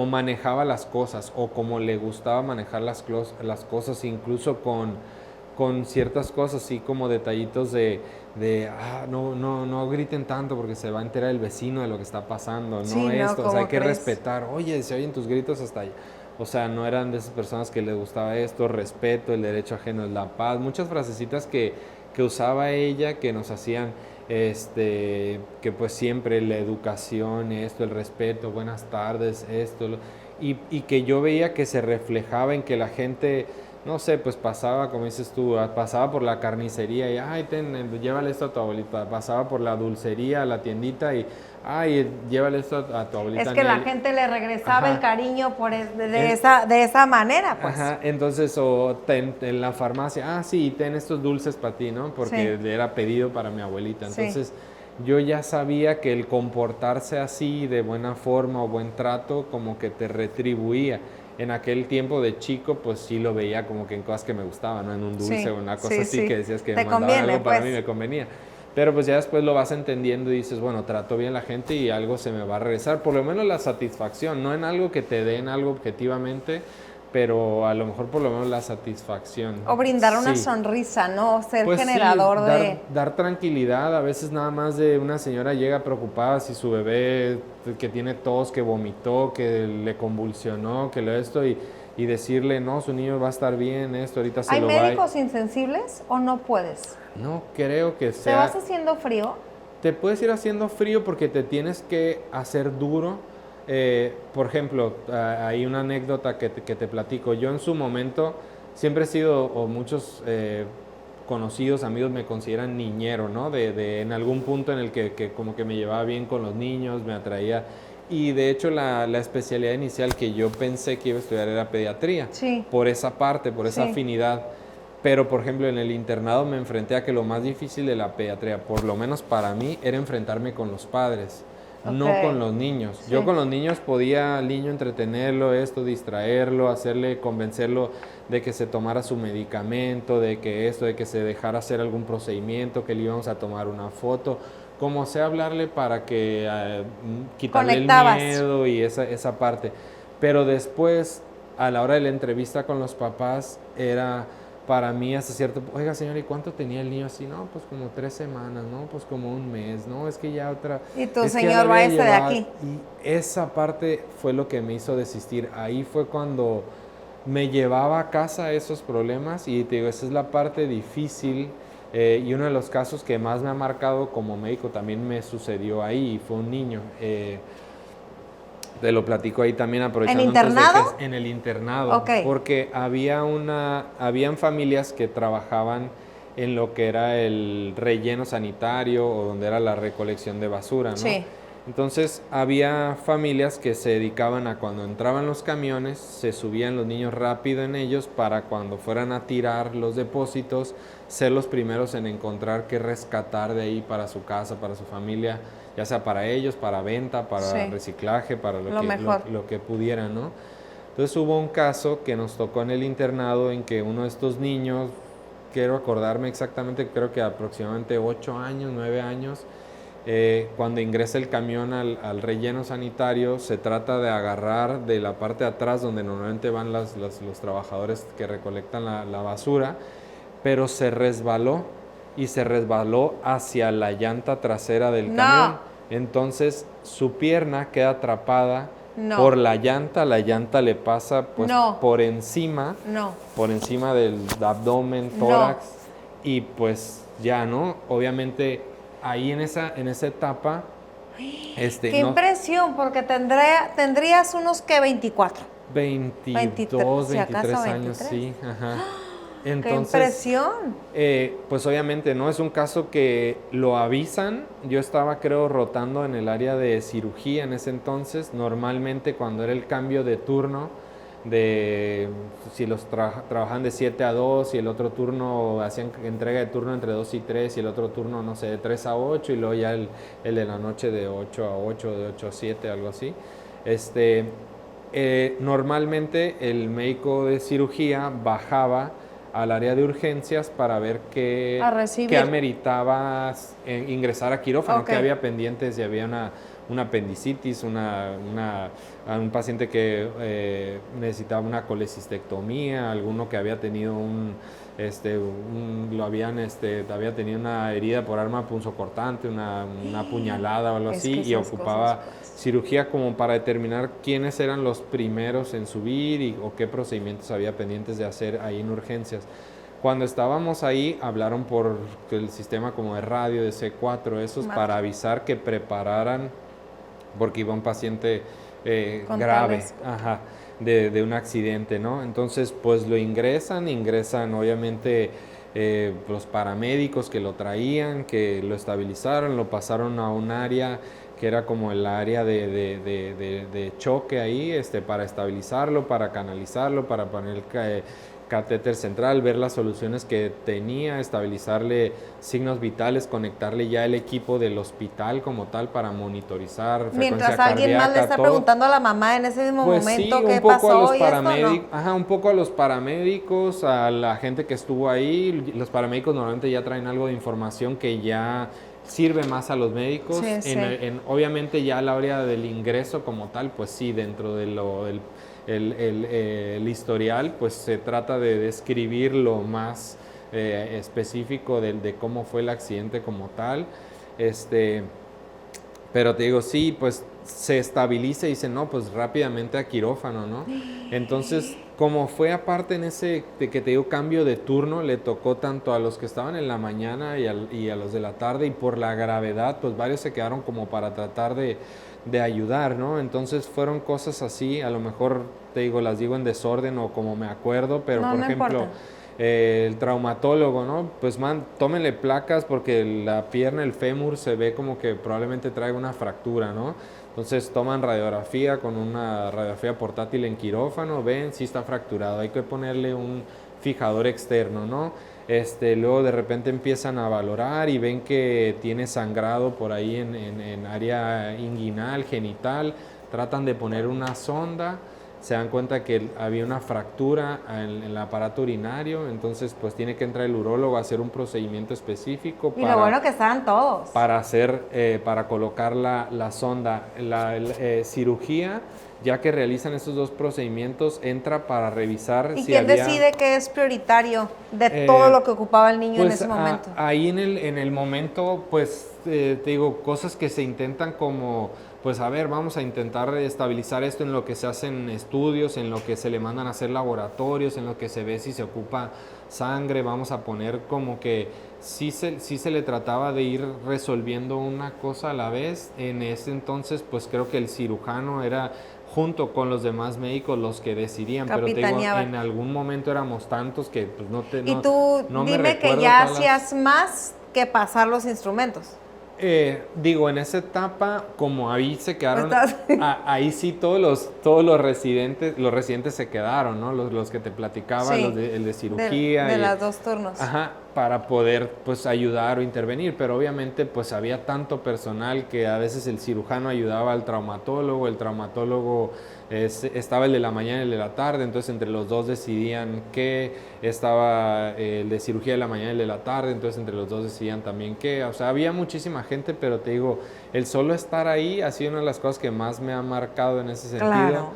manejaba las cosas o cómo le gustaba manejar las cosas, incluso con ciertas cosas, así como detallitos no griten tanto porque se va a enterar el vecino de lo que está pasando, Sí, no no, esto, o sea, ¿cómo hay que crees? respetar, oye, se oyen tus gritos hasta allá. O sea, no eran de esas personas que les gustaba esto, respeto, el derecho ajeno es la paz, muchas frasecitas que usaba ella que nos hacían, que pues siempre la educación, esto, el respeto, buenas tardes, y que yo veía que se reflejaba en que la gente, no sé, pues pasaba, como dices tú, pasaba por la carnicería y, ay, llévale esto a tu abuelita, pasaba por la dulcería, a la tiendita y, ay, llévale esto a tu abuelita Es que la Nelly. gente le regresaba el Ajá. cariño En- de esa manera, pues. Ajá, entonces, en la farmacia, sí, ten estos dulces para ti, ¿no? Sí, Porque le era pedido para mi abuelita. sí. Entonces, yo ya sabía que el comportarse así, de buena forma o buen trato, como que te retribuía. En aquel tiempo de chico, pues sí lo veía como que en cosas que me gustaban, ¿no? En un dulce Sí, o una cosa sí, así que sí. decías que me Te mandaban conviene, algo para pues. mí, me convenía. Pero pues ya después lo vas entendiendo y dices, bueno, trato bien a la gente y algo se me va a regresar. Por lo menos la satisfacción, no en algo que te den algo objetivamente, pero a lo mejor por lo menos la satisfacción. O brindar una Sí. sonrisa, ¿no? Ser Pues sí, generador de... dar tranquilidad. A veces nada más de una señora llega preocupada si su bebé que tiene tos, que vomitó, que le convulsionó, que lo esto, y decirle, no, su niño va a estar bien, esto, ahorita se ¿Hay lo va a... médicos insensibles o no puedes? No creo que ¿Te vas sea... haciendo frío? Te puedes ir haciendo frío porque te tienes que hacer duro. Por ejemplo, hay una anécdota que te platico. Yo en su momento siempre he sido, o muchos conocidos, amigos me consideran niñero, ¿no? En algún punto en el que como que me llevaba bien con los niños, me atraía. Y de hecho la especialidad inicial que yo pensé que iba a estudiar era pediatría. Sí. Por esa parte, por esa Sí. afinidad. Pero, por ejemplo, en el internado me enfrenté a que lo más difícil de la pediatría, por lo menos para mí, era enfrentarme con los padres, no Ok. con los niños. Sí. Yo con los niños podía al niño entretenerlo, distraerlo, convencerlo de que se tomara su medicamento, de que se dejara hacer algún procedimiento, que le íbamos a tomar una foto. Como sé hablarle para que quitarle el Conectabas. miedo y esa parte. Pero después, a la hora de la entrevista con los papás, era para mí hasta cierto, oiga señora, ¿y cuánto tenía el niño así? No, pues como 3 semanas, no, pues como un mes, no, es que ya otra... Y tu es que ya señor, lo había váyase de llevado. aquí. Y esa parte fue lo que me hizo desistir. Ahí fue cuando me llevaba a casa esos problemas y te digo, esa es la parte difícil y uno de los casos que más me ha marcado como médico también me sucedió ahí y fue un niño. Te lo platico ahí también aprovechando. ¿En antes de internado? en el internado. Ok. Porque habían familias que trabajaban en lo que era el relleno sanitario o donde era la recolección de basura, ¿no? Sí. Entonces había familias que se dedicaban a cuando entraban los camiones, se subían los niños rápido en ellos para cuando fueran a tirar los depósitos, ser los primeros en encontrar qué rescatar de ahí para su casa, para su familia, ya sea para ellos, para venta, para Sí. reciclaje, para Lo mejor. lo que pudieran, ¿no? Entonces hubo un caso que nos tocó en el internado en que uno de estos niños, quiero acordarme exactamente, creo que aproximadamente 8 años, 9 años, cuando ingresa el camión al relleno sanitario, se trata de agarrar de la parte de atrás donde normalmente van los trabajadores que recolectan la basura, pero se resbaló y se resbaló hacia la llanta trasera del No. camión. Entonces su pierna queda atrapada No. por la llanta le pasa pues No. por encima del abdomen, No. tórax y pues ya, ¿no? Obviamente ahí en esa etapa Qué no, impresión, porque tendrías unos que 24. 22, si acaso 23 años, 23. sí, ajá. Qué Entonces, impresión. pues obviamente no es un caso que lo avisan. Yo estaba creo rotando en el área de cirugía en ese entonces. Normalmente cuando era el cambio de turno, si los trabajan de 7 a 2 y el otro turno hacían entrega de turno entre 2 y 3 y el otro turno, no sé, de 3 a 8 y luego ya el de la noche de 8 a 8, de 8 a 7, algo así. Normalmente el médico de cirugía bajaba al área de urgencias para ver qué ameritaba ingresar a quirófano, Ok. que había pendientes y había una apendicitis, a un paciente que necesitaba una colecistectomía, alguno que había tenido había tenido una herida por arma punzocortante, una puñalada o algo así, y ocupaba cirugía como para determinar quiénes eran los primeros en subir o qué procedimientos había pendientes de hacer ahí en urgencias. Cuando estábamos ahí, hablaron por el sistema como de radio, de C4, para avisar que prepararan, porque iba un paciente grave, de un accidente, ¿no? Entonces, pues lo ingresan obviamente los paramédicos que lo traían, que lo estabilizaron, lo pasaron a un área que era como el área de choque ahí, para estabilizarlo, para canalizarlo, para poner catéter central, ver las soluciones que tenía, estabilizarle signos vitales, conectarle ya el equipo del hospital como tal para monitorizar frecuencia mientras alguien más le está todo. Preguntando a la mamá en ese mismo pues momento sí, qué pasó y esto, ¿no? Un poco a los paramédicos, a la gente que estuvo ahí. Los paramédicos normalmente ya traen algo de información que ya sirve más a los médicos. Obviamente ya a la hora del ingreso como tal, pues sí, dentro de el historial, pues se trata de describir lo más específico de cómo fue el accidente como tal. Pero te digo, sí, pues se estabiliza y dice, no, pues rápidamente a quirófano, ¿no? Entonces, como fue aparte en ese, que te digo, cambio de turno, le tocó tanto a los que estaban en la mañana y a los de la tarde, y por la gravedad, pues varios se quedaron como para tratar de ayudar, ¿no? Entonces fueron cosas así, a lo mejor te digo, las digo en desorden o como me acuerdo, pero por ejemplo, el traumatólogo, ¿no? Pues tómenle placas porque la pierna, el fémur, se ve como que probablemente traiga una fractura, ¿no? Entonces toman radiografía con una radiografía portátil en quirófano, ven si está fracturado, hay que ponerle un fijador externo, ¿no? Luego de repente empiezan a valorar y ven que tiene sangrado por ahí en área inguinal, genital, tratan de poner una sonda, se dan cuenta que había una fractura en el aparato urinario, entonces pues tiene que entrar el urólogo a hacer un procedimiento específico. Y lo bueno que estaban todos. Para colocar la sonda. La cirugía, ya que realizan estos dos procedimientos, entra para revisar ¿Y quién decide qué es prioritario de todo lo que ocupaba el niño pues en ese momento? Ahí en el momento, pues te digo, cosas que se intentan como, pues a ver, vamos a intentar estabilizar esto en lo que se hacen estudios, en lo que se le mandan a hacer laboratorios, en lo que se ve si se ocupa sangre, vamos a poner como que sí se le trataba de ir resolviendo una cosa a la vez. En ese entonces, pues creo que el cirujano era, junto con los demás médicos, los que decidían, pero te digo, en algún momento éramos tantos que pues y tú dime que ya hacías más que pasar los instrumentos. Digo, en esa etapa, como ahí se quedaron, ahí sí todos los residentes se quedaron, ¿no? Los que te platicaba, el de cirugía. De los dos turnos. Ajá, para poder, pues, ayudar o intervenir, pero obviamente, pues, había tanto personal que a veces el cirujano ayudaba al traumatólogo, el traumatólogo estaba el de la mañana y el de la tarde, entonces entre los dos decidían qué, estaba el de cirugía de la mañana y el de la tarde, entonces entre los dos decidían también qué, o sea, había muchísima gente, pero te digo, el solo estar ahí ha sido una de las cosas que más me ha marcado en ese sentido,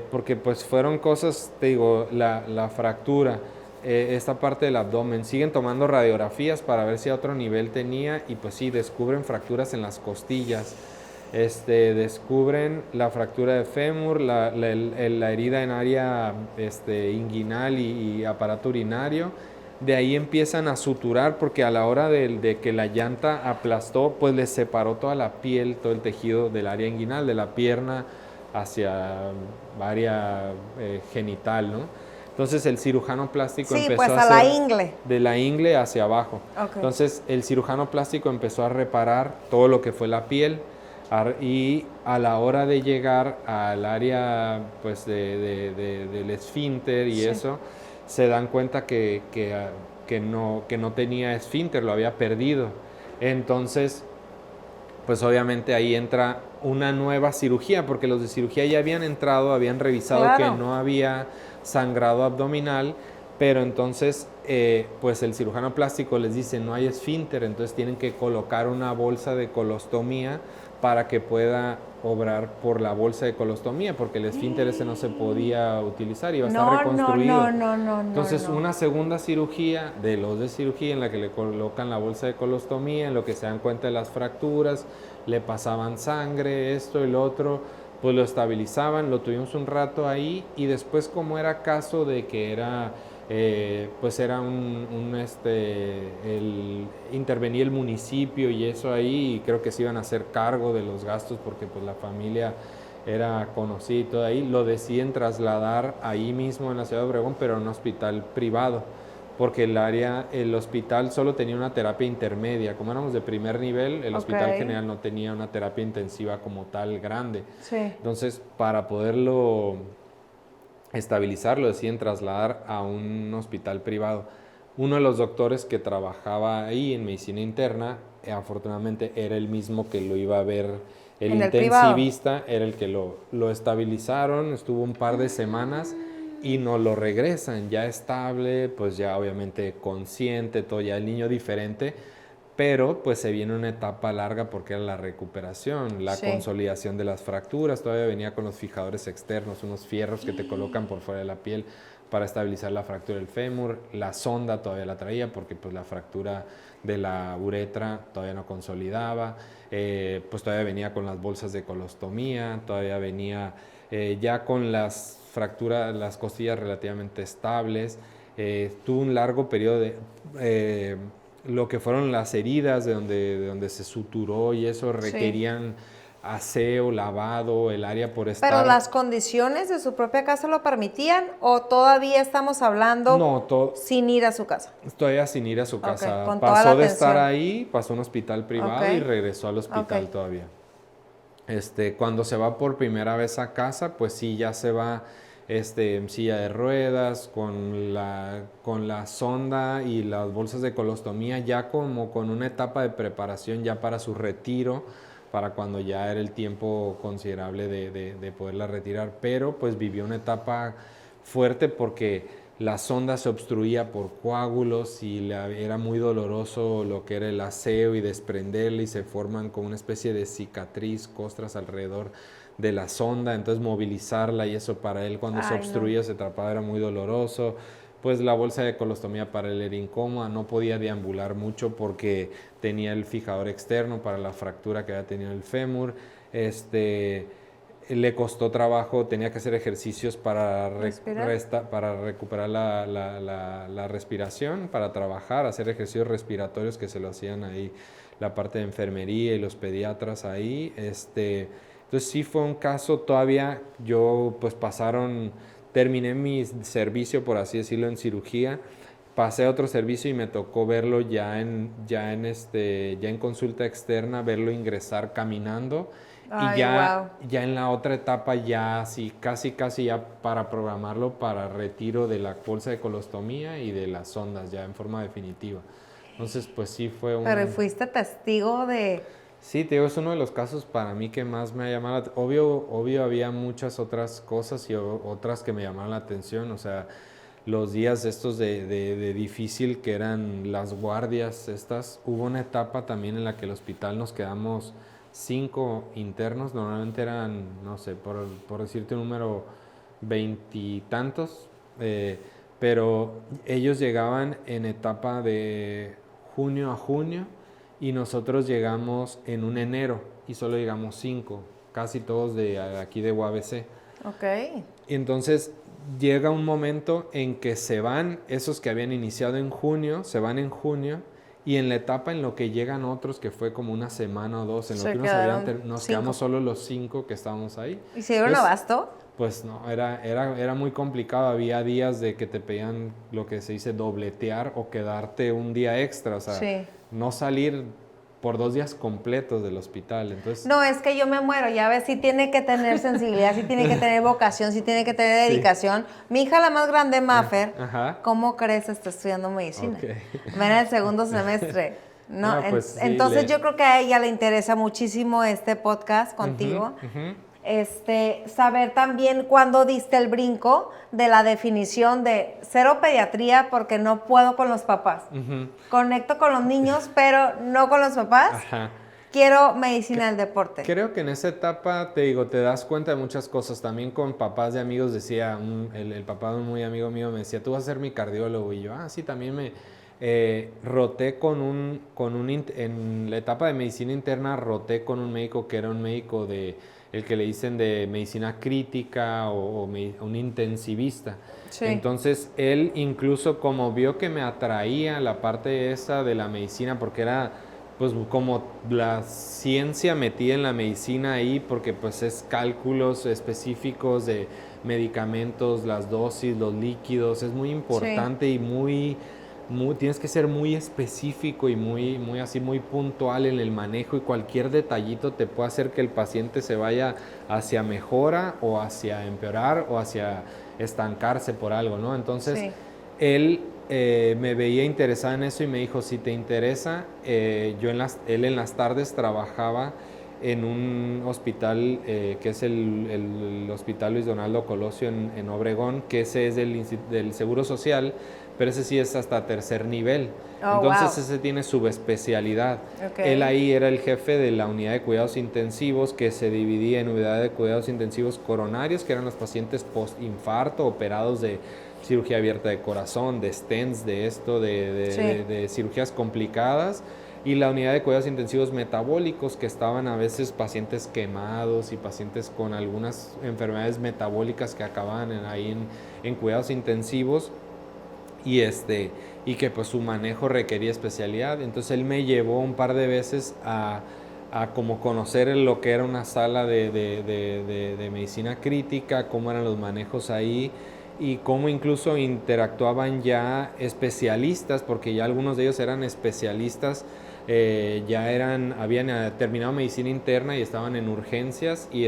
porque pues fueron cosas, te digo, la fractura, esta parte del abdomen, siguen tomando radiografías para ver si a otro nivel tenía, y pues sí, descubren fracturas en las costillas. Descubren la fractura de fémur, la herida en área inguinal y aparato urinario. De ahí empiezan a suturar porque a la hora de que la llanta aplastó, pues les separó toda la piel, todo el tejido del área inguinal, de la pierna hacia área genital, ¿no? Entonces el cirujano plástico empezó pues a la hacer ingle. De la ingle hacia abajo. Okay. Entonces el cirujano plástico empezó a reparar todo lo que fue la piel, y a la hora de llegar al área pues del esfínter y eso, se dan cuenta que no tenía esfínter, lo había perdido. Entonces, pues obviamente ahí entra una nueva cirugía, porque los de cirugía ya habían entrado, habían revisado que no había sangrado abdominal, pero entonces pues el cirujano plástico les dice no hay esfínter, entonces tienen que colocar una bolsa de colostomía para que pueda obrar por la bolsa de colostomía, porque el esfínter ese no se podía utilizar, iba a estar reconstruido. Entonces una segunda cirugía de los de cirugía en la que le colocan la bolsa de colostomía, en lo que se dan cuenta de las fracturas, le pasaban sangre, esto y lo otro, pues lo estabilizaban, lo tuvimos un rato ahí y después como era caso de que era pues era intervenía el municipio y eso ahí, y creo que se iban a hacer cargo de los gastos porque pues la familia era conocida y todo ahí, lo deciden trasladar ahí mismo en la ciudad de Obregón, pero a un hospital privado, porque el hospital solo tenía una terapia intermedia, como éramos de primer nivel, el hospital general no tenía una terapia intensiva como tal grande. Sí. Entonces, para poderlo estabilizarlo, deciden trasladar a un hospital privado. Uno de los doctores que trabajaba ahí en medicina interna, afortunadamente era el mismo que lo iba a ver, el intensivista, era el que lo estabilizaron, estuvo un par de semanas y nos lo regresan ya estable, pues ya obviamente consciente, todo ya el niño diferente, pero pues se viene una etapa larga porque era la recuperación, la consolidación de las fracturas, todavía venía con los fijadores externos, unos fierros que te colocan por fuera de la piel para estabilizar la fractura del fémur, la sonda todavía la traía porque pues la fractura de la uretra todavía no consolidaba, pues todavía venía con las bolsas de colostomía, todavía venía ya con las fracturas, las costillas relativamente estables, tuvo un largo periodo de... lo que fueron las heridas de donde se suturó y eso requerían aseo, lavado, el área por estar... ¿Pero las condiciones de su propia casa lo permitían o todavía estamos hablando sin ir a su casa? Todavía sin ir a su casa. Con pasó toda la de atención. estar ahí, pasó a un hospital privado y regresó al hospital todavía. Cuando se va por primera vez a casa, pues sí, ya se va en silla de ruedas, con la sonda y las bolsas de colostomía, ya como con una etapa de preparación ya para su retiro, para cuando ya era el tiempo considerable de poderla retirar, pero pues vivió una etapa fuerte porque la sonda se obstruía por coágulos y era muy doloroso lo que era el aseo y desprenderla y se forman como una especie de cicatriz, costras alrededor de la sonda, entonces movilizarla y eso para él cuando se obstruía, se atrapaba, era muy doloroso. Pues la bolsa de colostomía para él era incómoda, no podía deambular mucho porque tenía el fijador externo para la fractura que había tenido el fémur. Le costó trabajo, tenía que hacer ejercicios para recuperar la respiración, para trabajar, hacer ejercicios respiratorios que se lo hacían ahí la parte de enfermería y los pediatras ahí. Entonces sí fue un caso, todavía terminé mi servicio, por así decirlo, en cirugía, pasé a otro servicio y me tocó verlo ya en consulta externa, verlo ingresar caminando. Y ya en la otra etapa ya sí, casi ya para programarlo para retiro de la bolsa de colostomía y de las sondas ya en forma definitiva. Entonces pues sí fue un... Pero fuiste testigo de... Sí, te digo, es uno de los casos para mí que más me ha llamado la... Obvio había muchas otras cosas y otras que me llamaron la atención, o sea, los días estos de difícil que eran las guardias estas, hubo una etapa también en la que el hospital nos quedamos 5 internos, normalmente eran, no sé, por decirte un número, 20 y tantos, pero ellos llegaban en etapa de junio a junio y nosotros llegamos en un enero y solo llegamos 5, casi todos de aquí de UABC. Y entonces llega un momento en que se van esos que habían iniciado en junio, se van en junio. Y en la etapa en lo que llegan otros, que fue como una semana o dos, en lo que nos quedamos solo los 5 que estábamos ahí. ¿Y se dieron abasto? Pues no, era muy complicado. Había días de que te pedían lo que se dice dobletear o quedarte un día extra. O sea, no salir por 2 días completos del hospital. Entonces, no, es que yo me muero, ya ves, sí tiene que tener sensibilidad, sí tiene que tener vocación, sí tiene que tener dedicación. Mi hija, la más grande, Mafer, ¿cómo crees? Está estudiando medicina. Va en el 2º semestre. No, pues entonces yo creo que a ella le interesa muchísimo este podcast contigo. saber también cuándo diste el brinco de la definición de cero pediatría porque no puedo con los papás. Conecto con los niños, pero no con los papás. Ajá. Quiero medicina del deporte. Creo que en esa etapa, te digo, te das cuenta de muchas cosas. También con papás de amigos decía, el papá de un muy amigo mío me decía, tú vas a ser mi cardiólogo. Y yo, sí, también me roté en la etapa de medicina interna, roté con un médico que era un médico el que le dicen de medicina crítica o un intensivista. Sí. Entonces, él incluso como vio que me atraía la parte esa de la medicina, porque era pues como la ciencia metida en la medicina ahí, porque pues es cálculos específicos de medicamentos, las dosis, los líquidos, es muy importante. Sí. Y tienes que ser muy específico y muy puntual en el manejo, y cualquier detallito te puede hacer que el paciente se vaya hacia mejora o hacia empeorar o hacia estancarse por algo, ¿no? Entonces, sí. Él me veía interesada en eso y me dijo, si te interesa, él en las tardes trabajaba en un hospital que es el Hospital Luis Donaldo Colosio en Obregón, que ese es del Seguro Social, pero ese sí es hasta tercer nivel. Entonces ese tiene subespecialidad. Okay. Él ahí era el jefe de la unidad de cuidados intensivos, que se dividía en unidad de cuidados intensivos coronarios, que eran los pacientes post-infarto, operados de cirugía abierta de corazón, de stents, de cirugías complicadas, y la unidad de cuidados intensivos metabólicos, que estaban a veces pacientes quemados y pacientes con algunas enfermedades metabólicas que acababan ahí en cuidados intensivos, y que pues su manejo requería especialidad. Entonces él me llevó un par de veces a como conocer lo que era una sala de medicina crítica, cómo eran los manejos ahí, y cómo incluso interactuaban ya especialistas, porque ya algunos de ellos eran especialistas, habían terminado medicina interna y estaban en urgencias, y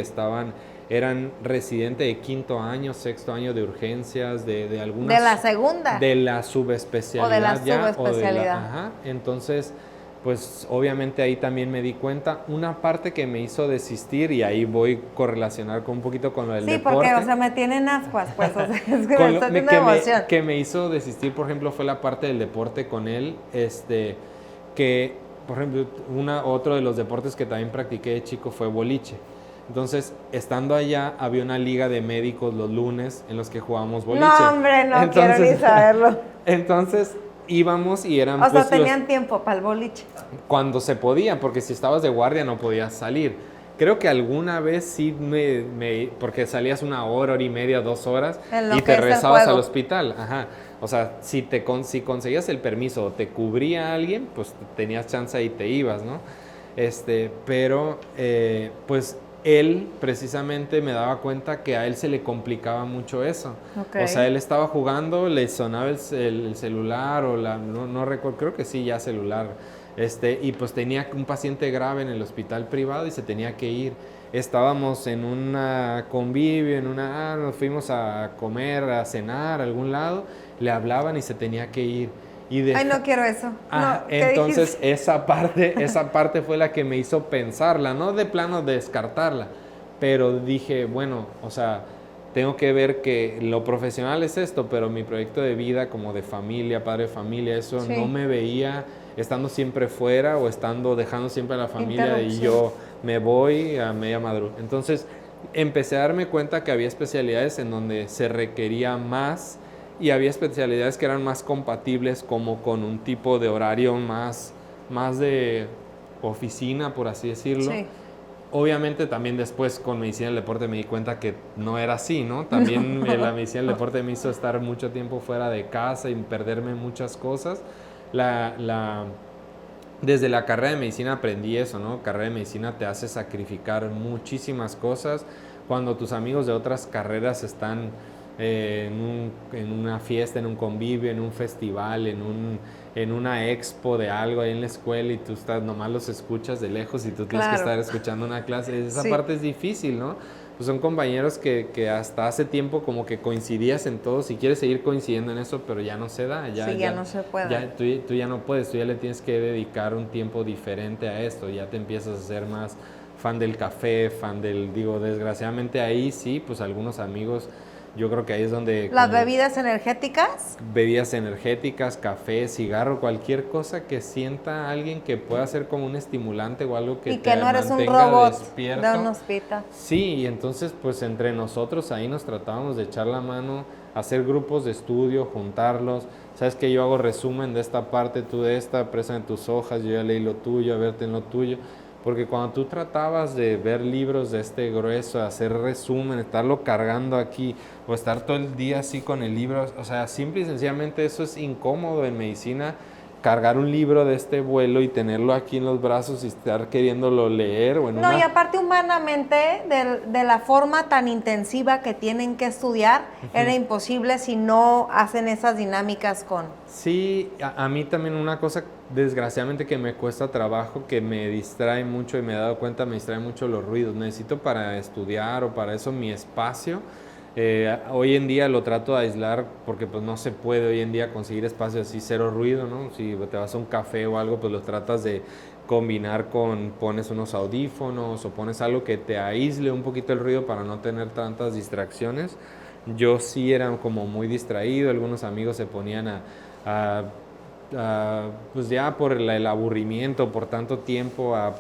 eran residente de 5º año, 6º año de urgencias, de algunas... ¿De la segunda? De la subespecialidad. O de la subespecialidad. Ajá. Entonces, pues obviamente ahí también me di cuenta. Una parte que me hizo desistir, y ahí voy a correlacionar un poquito con lo del deporte. Sí, porque, me tienen ascuas, pues, es que me está haciendo emoción. Que me hizo desistir, por ejemplo, fue la parte del deporte con él, que, por ejemplo, otro de los deportes que también practiqué de chico fue boliche. Entonces, estando allá, había una liga de médicos los lunes en los que jugábamos boliche. No, hombre, no quiero ni saberlo. Entonces, íbamos y eran... O sea, tenían tiempo para el boliche. Cuando se podía, porque si estabas de guardia no podías salir. Creo que alguna vez sí porque salías 1 hora, hora y media, 2 horas, y te regresabas al hospital. Ajá. O sea, si conseguías el permiso o te cubría alguien, pues tenías chance y te ibas, ¿no? Pero, pues... él precisamente me daba cuenta que a él se le complicaba mucho eso. Okay. O sea, él estaba jugando, le sonaba el celular o no recuerdo, creo que sí, ya celular. Y pues tenía un paciente grave en el hospital privado y se tenía que ir. Estábamos en una convivio, nos fuimos a comer, a cenar a algún lado, le hablaban y se tenía que ir. Ay, no quiero eso. No, entonces esa parte fue la que me hizo pensarla, no de plano descartarla, pero dije, bueno, o sea, tengo que ver que lo profesional es esto, pero mi proyecto de vida como de familia, padre de familia, eso sí. No me veía estando siempre fuera o dejando siempre a la familia y yo me voy a media madrugada. Entonces empecé a darme cuenta que había especialidades en donde se requería más, y había especialidades que eran más compatibles, como con un tipo de horario más de oficina, por así decirlo. Sí. Obviamente también después con medicina del deporte me di cuenta que no era así, ¿no? También la medicina del deporte me hizo estar mucho tiempo fuera de casa y perderme muchas cosas. Desde la carrera de medicina aprendí eso, ¿no? Carrera de medicina te hace sacrificar muchísimas cosas. Cuando tus amigos de otras carreras están en una fiesta, en un convivio, en un festival, en una expo de algo ahí en la escuela, y tú nomás los escuchas de lejos y tú tienes que estar escuchando una clase. Esa parte es difícil, ¿no? Pues son compañeros que hasta hace tiempo como que coincidías en todo, si quieres seguir coincidiendo en eso, pero ya no se da. Ya no se puede. Tú ya no puedes, tú ya le tienes que dedicar un tiempo diferente a esto, ya te empiezas a hacer más fan del café, digo, desgraciadamente ahí sí, pues algunos amigos, yo creo que ahí es donde... ¿Las bebidas energéticas? Bebidas energéticas, café, cigarro, cualquier cosa que sienta alguien que pueda ser como un estimulante o algo que y te que no eres un mantenga robot despierto. de un hospital. Sí, y entonces pues entre nosotros ahí nos tratábamos de echar la mano, hacer grupos de estudio, juntarlos. Sabes que yo hago resumen de esta parte, tú de esta, préstame tus hojas, yo ya leí lo tuyo, a verte en lo tuyo. Porque cuando tú tratabas de ver libros de este grueso, hacer resumen, estarlo cargando aquí o estar todo el día así con el libro, o sea, simple y sencillamente eso es incómodo en medicina, cargar un libro de este vuelo y tenerlo aquí en los brazos y estar queriéndolo leer o en No, y aparte humanamente, de la forma tan intensiva que tienen que estudiar, era imposible si no hacen esas dinámicas con... Sí, a mí también una cosa, desgraciadamente, que me cuesta trabajo, que me distrae mucho y me he dado cuenta, me distrae mucho los ruidos. Necesito para estudiar o para eso mi espacio. Hoy en día lo trato de aislar porque pues no se puede hoy en día conseguir espacio así, cero ruido, ¿no? Si te vas a un café o algo, pues lo tratas de combinar con, pones unos audífonos o pones algo que te aísle un poquito el ruido para no tener tantas distracciones. Yo sí era como muy distraído, algunos amigos se ponían pues ya por el aburrimiento, por tanto tiempo, a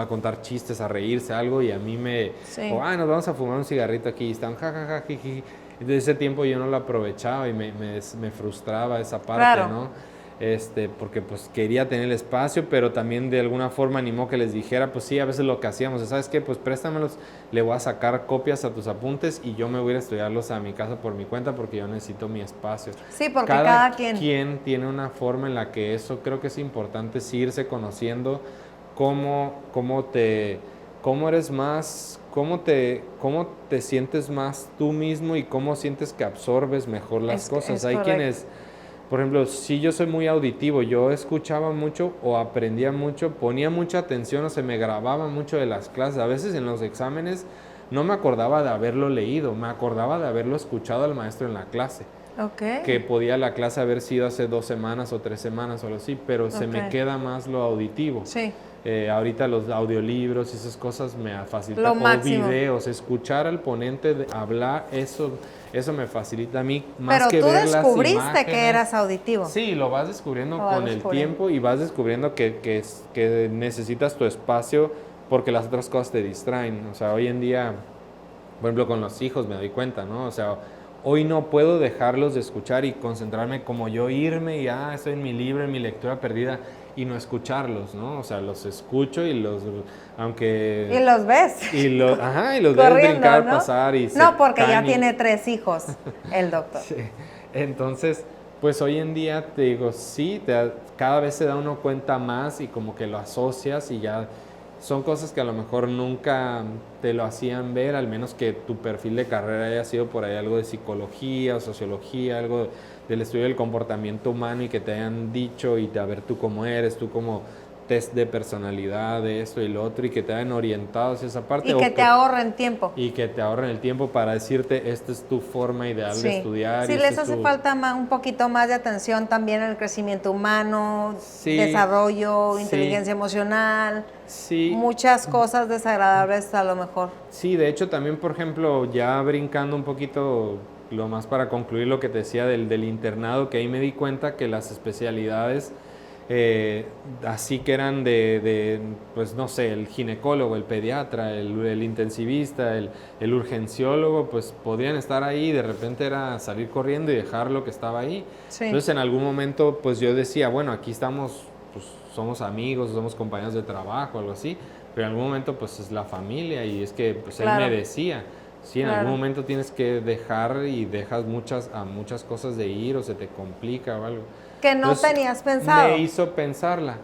contar chistes, a reírse, algo, y a mí nos vamos a fumar un cigarrito aquí, y están jajaja, jiji. De ese tiempo yo no lo aprovechaba y me frustraba esa parte, claro, ¿no? Porque pues quería tener el espacio, pero también de alguna forma animó que les dijera, pues sí, a veces lo que hacíamos, ¿sabes qué? Pues préstamelos, le voy a sacar copias a tus apuntes y yo me voy a ir a estudiarlos a mi casa por mi cuenta porque yo necesito mi espacio. Sí, porque cada quien tiene una forma en la que eso creo que es importante, es irse conociendo cómo eres más, cómo te sientes más tú mismo y cómo sientes que absorbes mejor las cosas. Hay quienes, por ejemplo, si yo soy muy auditivo, yo escuchaba mucho o aprendía mucho, ponía mucha atención o se me grababa mucho de las clases. A veces en los exámenes no me acordaba de haberlo leído, me acordaba de haberlo escuchado al maestro en la clase. Okay. Que podía la clase haber sido hace 2 semanas o 3 semanas o algo así, pero se me queda más lo auditivo. Sí. Ahorita los audiolibros y esas cosas me facilitan, lo máximo. Videos, escuchar al ponente hablar, eso me facilita a mí más pero que ver las imágenes. Pero tú descubriste que eras auditivo. Sí, lo vas descubriendo con el tiempo y vas descubriendo que necesitas tu espacio porque las otras cosas te distraen. O sea, hoy en día, por ejemplo, con los hijos me doy cuenta, ¿no? O sea, hoy no puedo dejarlos de escuchar y concentrarme como yo irme y estoy en mi libro, en mi lectura perdida y no escucharlos, ¿no? O sea, los escucho y los ves. Y los ves brincar, ¿no? Pasar y no, porque ya tiene 3 hijos el doctor. Sí. Entonces, pues hoy en día te digo, sí, cada vez se da uno cuenta más y como que lo asocias y ya son cosas que a lo mejor nunca te lo hacían ver, al menos que tu perfil de carrera haya sido por ahí algo de psicología o sociología, algo del estudio del comportamiento humano y que te hayan dicho y a ver tú cómo eres, tú como test de personalidad, de esto y lo otro, y que te hayan orientado hacia esa parte. Y que te ahorren tiempo. Y que te ahorren el tiempo para decirte, esta es tu forma ideal de estudiar. Sí, les hace falta un poquito más de atención también al crecimiento humano, desarrollo, inteligencia emocional, muchas cosas desagradables a lo mejor. Sí, de hecho también, por ejemplo, ya brincando un poquito, lo más para concluir lo que te decía del internado, que ahí me di cuenta que las especialidades... así que eran pues no sé, el ginecólogo, el pediatra, el intensivista, el urgenciólogo, pues podían estar ahí y de repente era salir corriendo y dejar lo que estaba ahí. Sí. Entonces en algún momento pues yo decía, bueno, aquí estamos, pues somos amigos, somos compañeros de trabajo, algo así, pero en algún momento pues es la familia y es que pues él me decía, sí, en algún momento tienes que dejar y dejas muchas cosas de ir o se te complica o algo. Que no tenías pensado. Me hizo pensarla.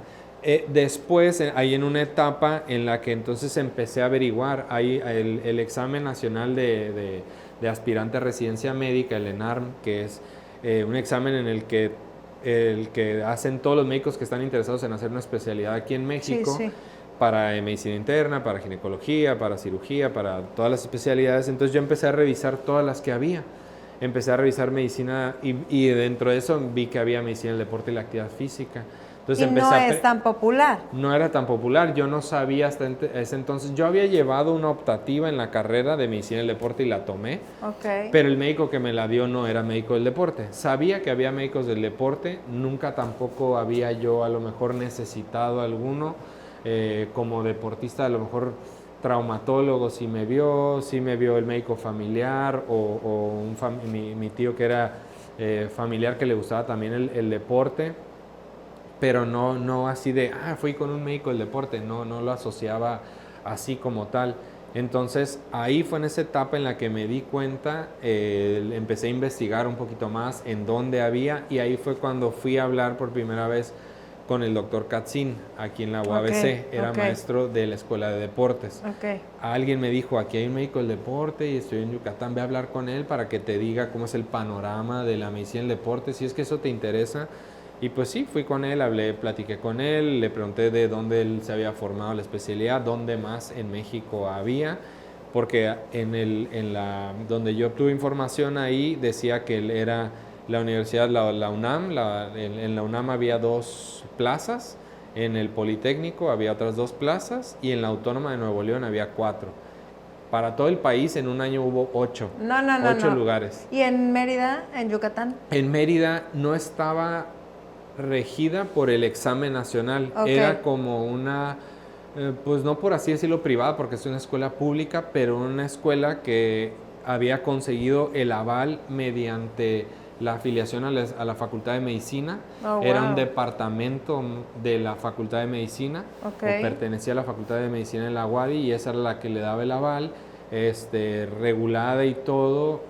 Después, ahí en una etapa en la que entonces empecé a averiguar, ahí el examen nacional de aspirante a residencia médica, el ENARM, que es un examen en el que hacen todos los médicos que están interesados en hacer una especialidad aquí en México, para medicina interna, para ginecología, para cirugía, para todas las especialidades. Entonces yo empecé a revisar todas las que había. Empecé a revisar medicina y dentro de eso vi que había medicina del deporte y la actividad física. Entonces y no es tan popular. No era tan popular, yo no sabía hasta ese entonces. Yo había llevado una optativa en la carrera de medicina del deporte y la tomé, pero el médico que me la dio no era médico del deporte. Sabía que había médicos del deporte, nunca tampoco había yo a lo mejor necesitado alguno. Como deportista, a lo mejor traumatólogo sí me vio el médico familiar o mi tío que era familiar que le gustaba también el deporte. Pero no así de, fui con un médico del deporte, no lo asociaba así como tal. Entonces, ahí fue en esa etapa en la que me di cuenta, empecé a investigar un poquito más en dónde había, y ahí fue cuando fui a hablar por primera vez con el doctor Katzin, aquí en la UABC, era maestro de la Escuela de Deportes. Alguien me dijo, aquí hay un médico del deporte y estoy en Yucatán, ve a hablar con él para que te diga cómo es el panorama de la medicina del deporte, si es que eso te interesa. Y pues sí, fui con él, platiqué con él, le pregunté de dónde él se había formado la especialidad, dónde más en México había, porque donde yo obtuve información ahí decía que él era la universidad, la UNAM, en la UNAM había 2 plazas, en el Politécnico había otras 2 plazas y en la Autónoma de Nuevo León había 4. Para todo el país en un año hubo 8. 8 lugares. ¿Y en Mérida, en Yucatán? En Mérida no estaba regida por el examen nacional, era como una, pues no por así decirlo privada, porque es una escuela pública, pero una escuela que había conseguido el aval mediante la afiliación a la Facultad de Medicina. Era un departamento de la Facultad de Medicina, o pertenecía a la Facultad de Medicina en la UADY, y esa era la que le daba el aval, regulada y todo,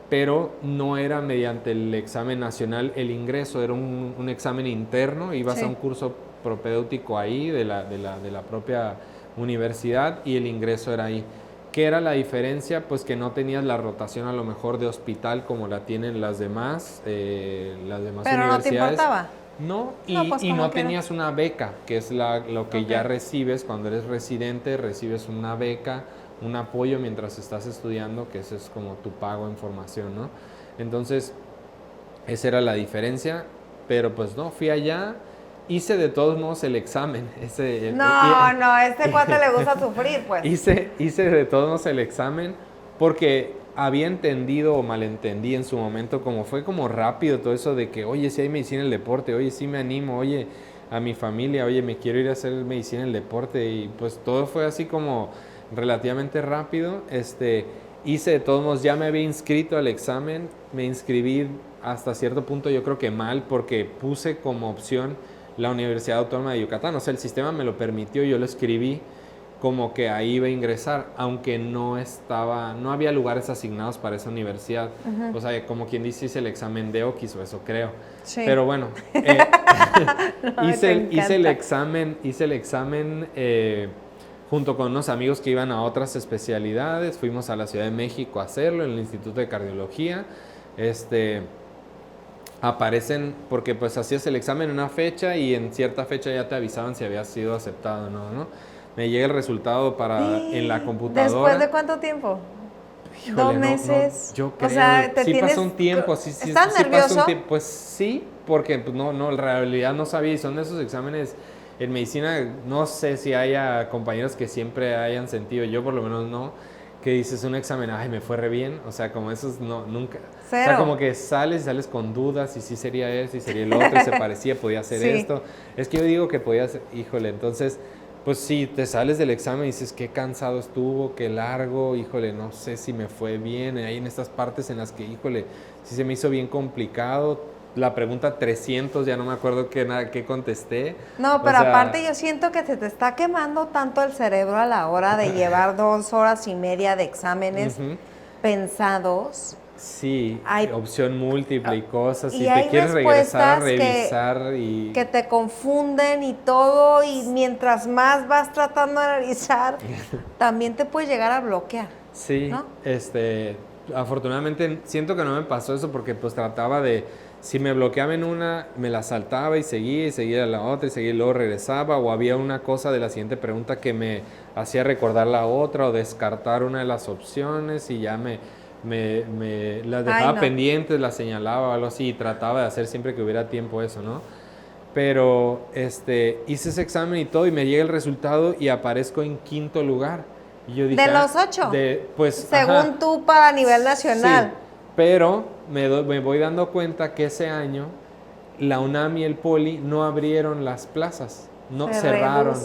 pero no era mediante el examen nacional el ingreso, era un examen interno, ibas a un curso propedéutico ahí de la propia universidad y el ingreso era ahí. ¿Qué era la diferencia? Pues que no tenías la rotación a lo mejor de hospital como la tienen las demás universidades. ¿Pero no te importaba? No, y no tenías una beca, que es lo que ya recibes cuando eres residente, recibes una beca, un apoyo mientras estás estudiando, que ese es como tu pago en formación, ¿no? Entonces, esa era la diferencia, pero pues no, fui allá, hice de todos modos el examen. Este cuate le gusta sufrir, pues. Hice de todos modos el examen porque había entendido o malentendí en su momento, como fue como rápido todo eso de que, oye, si hay medicina en el deporte, oye, sí me animo, oye, a mi familia, oye, me quiero ir a hacer medicina en el deporte, y pues todo fue así como relativamente rápido. Hice de todos modos, ya me había inscrito al examen, me inscribí hasta cierto punto yo creo que mal, porque puse como opción la Universidad Autónoma de Yucatán, o sea, el sistema me lo permitió, yo lo escribí como que ahí iba a ingresar, aunque no había lugares asignados para esa universidad. O sea, como quien dice, hice el examen de OQUIS o eso creo. Sí. Pero bueno, hice el examen junto con unos amigos que iban a otras especialidades. Fuimos a la Ciudad de México a hacerlo, en el Instituto de Cardiología. Aparecen, porque pues hacías el examen en una fecha y en cierta fecha ya te avisaban si habías sido aceptado o no. Me llega el resultado en la computadora. ¿Después de cuánto tiempo? Híjole, 2 meses. Yo creo. O sea, sí pasó un tiempo. ¿Estás nervioso? Pasó un tiempo. Pues sí, porque pues, en realidad no sabía. Y son de esos exámenes en medicina, no sé si haya compañeros que siempre hayan sentido, yo por lo menos no, que dices un examen, ay, me fue re bien, o sea, como esos no, nunca. Cero. O sea, como que sales con dudas, y sí sería eso, y sería el otro, y se parecía, podía hacer esto. Es que yo digo que podía hacer, híjole, entonces, pues si te sales del examen y dices, qué cansado estuvo, qué largo, híjole, no sé si me fue bien, ahí en estas partes en las que, híjole, sí se me hizo bien complicado. La pregunta 300, ya no me acuerdo qué contesté. No, pero aparte yo siento que se te está quemando tanto el cerebro a la hora de llevar 2 horas y media de exámenes pensados. Sí, hay opción múltiple y cosas, y te quieres regresar a revisar que te confunden y todo, y mientras más vas tratando de analizar, también te puede llegar a bloquear. Sí, ¿no? Afortunadamente siento que no me pasó eso, porque pues trataba de, si me bloqueaba en una, me la saltaba y seguía a la otra, y luego regresaba, o había una cosa de la siguiente pregunta que me hacía recordar la otra, o descartar una de las opciones, y ya me las dejaba pendientes, las señalaba o algo así, y trataba de hacer siempre que hubiera tiempo eso, ¿no? Pero hice ese examen y todo y me llega el resultado y aparezco en 5º lugar. Y yo dije, ¿De los 8? Pues, según tú, para nivel nacional. Sí, pero me voy dando cuenta que ese año la UNAM y el Poli no abrieron las plazas, no cerraron.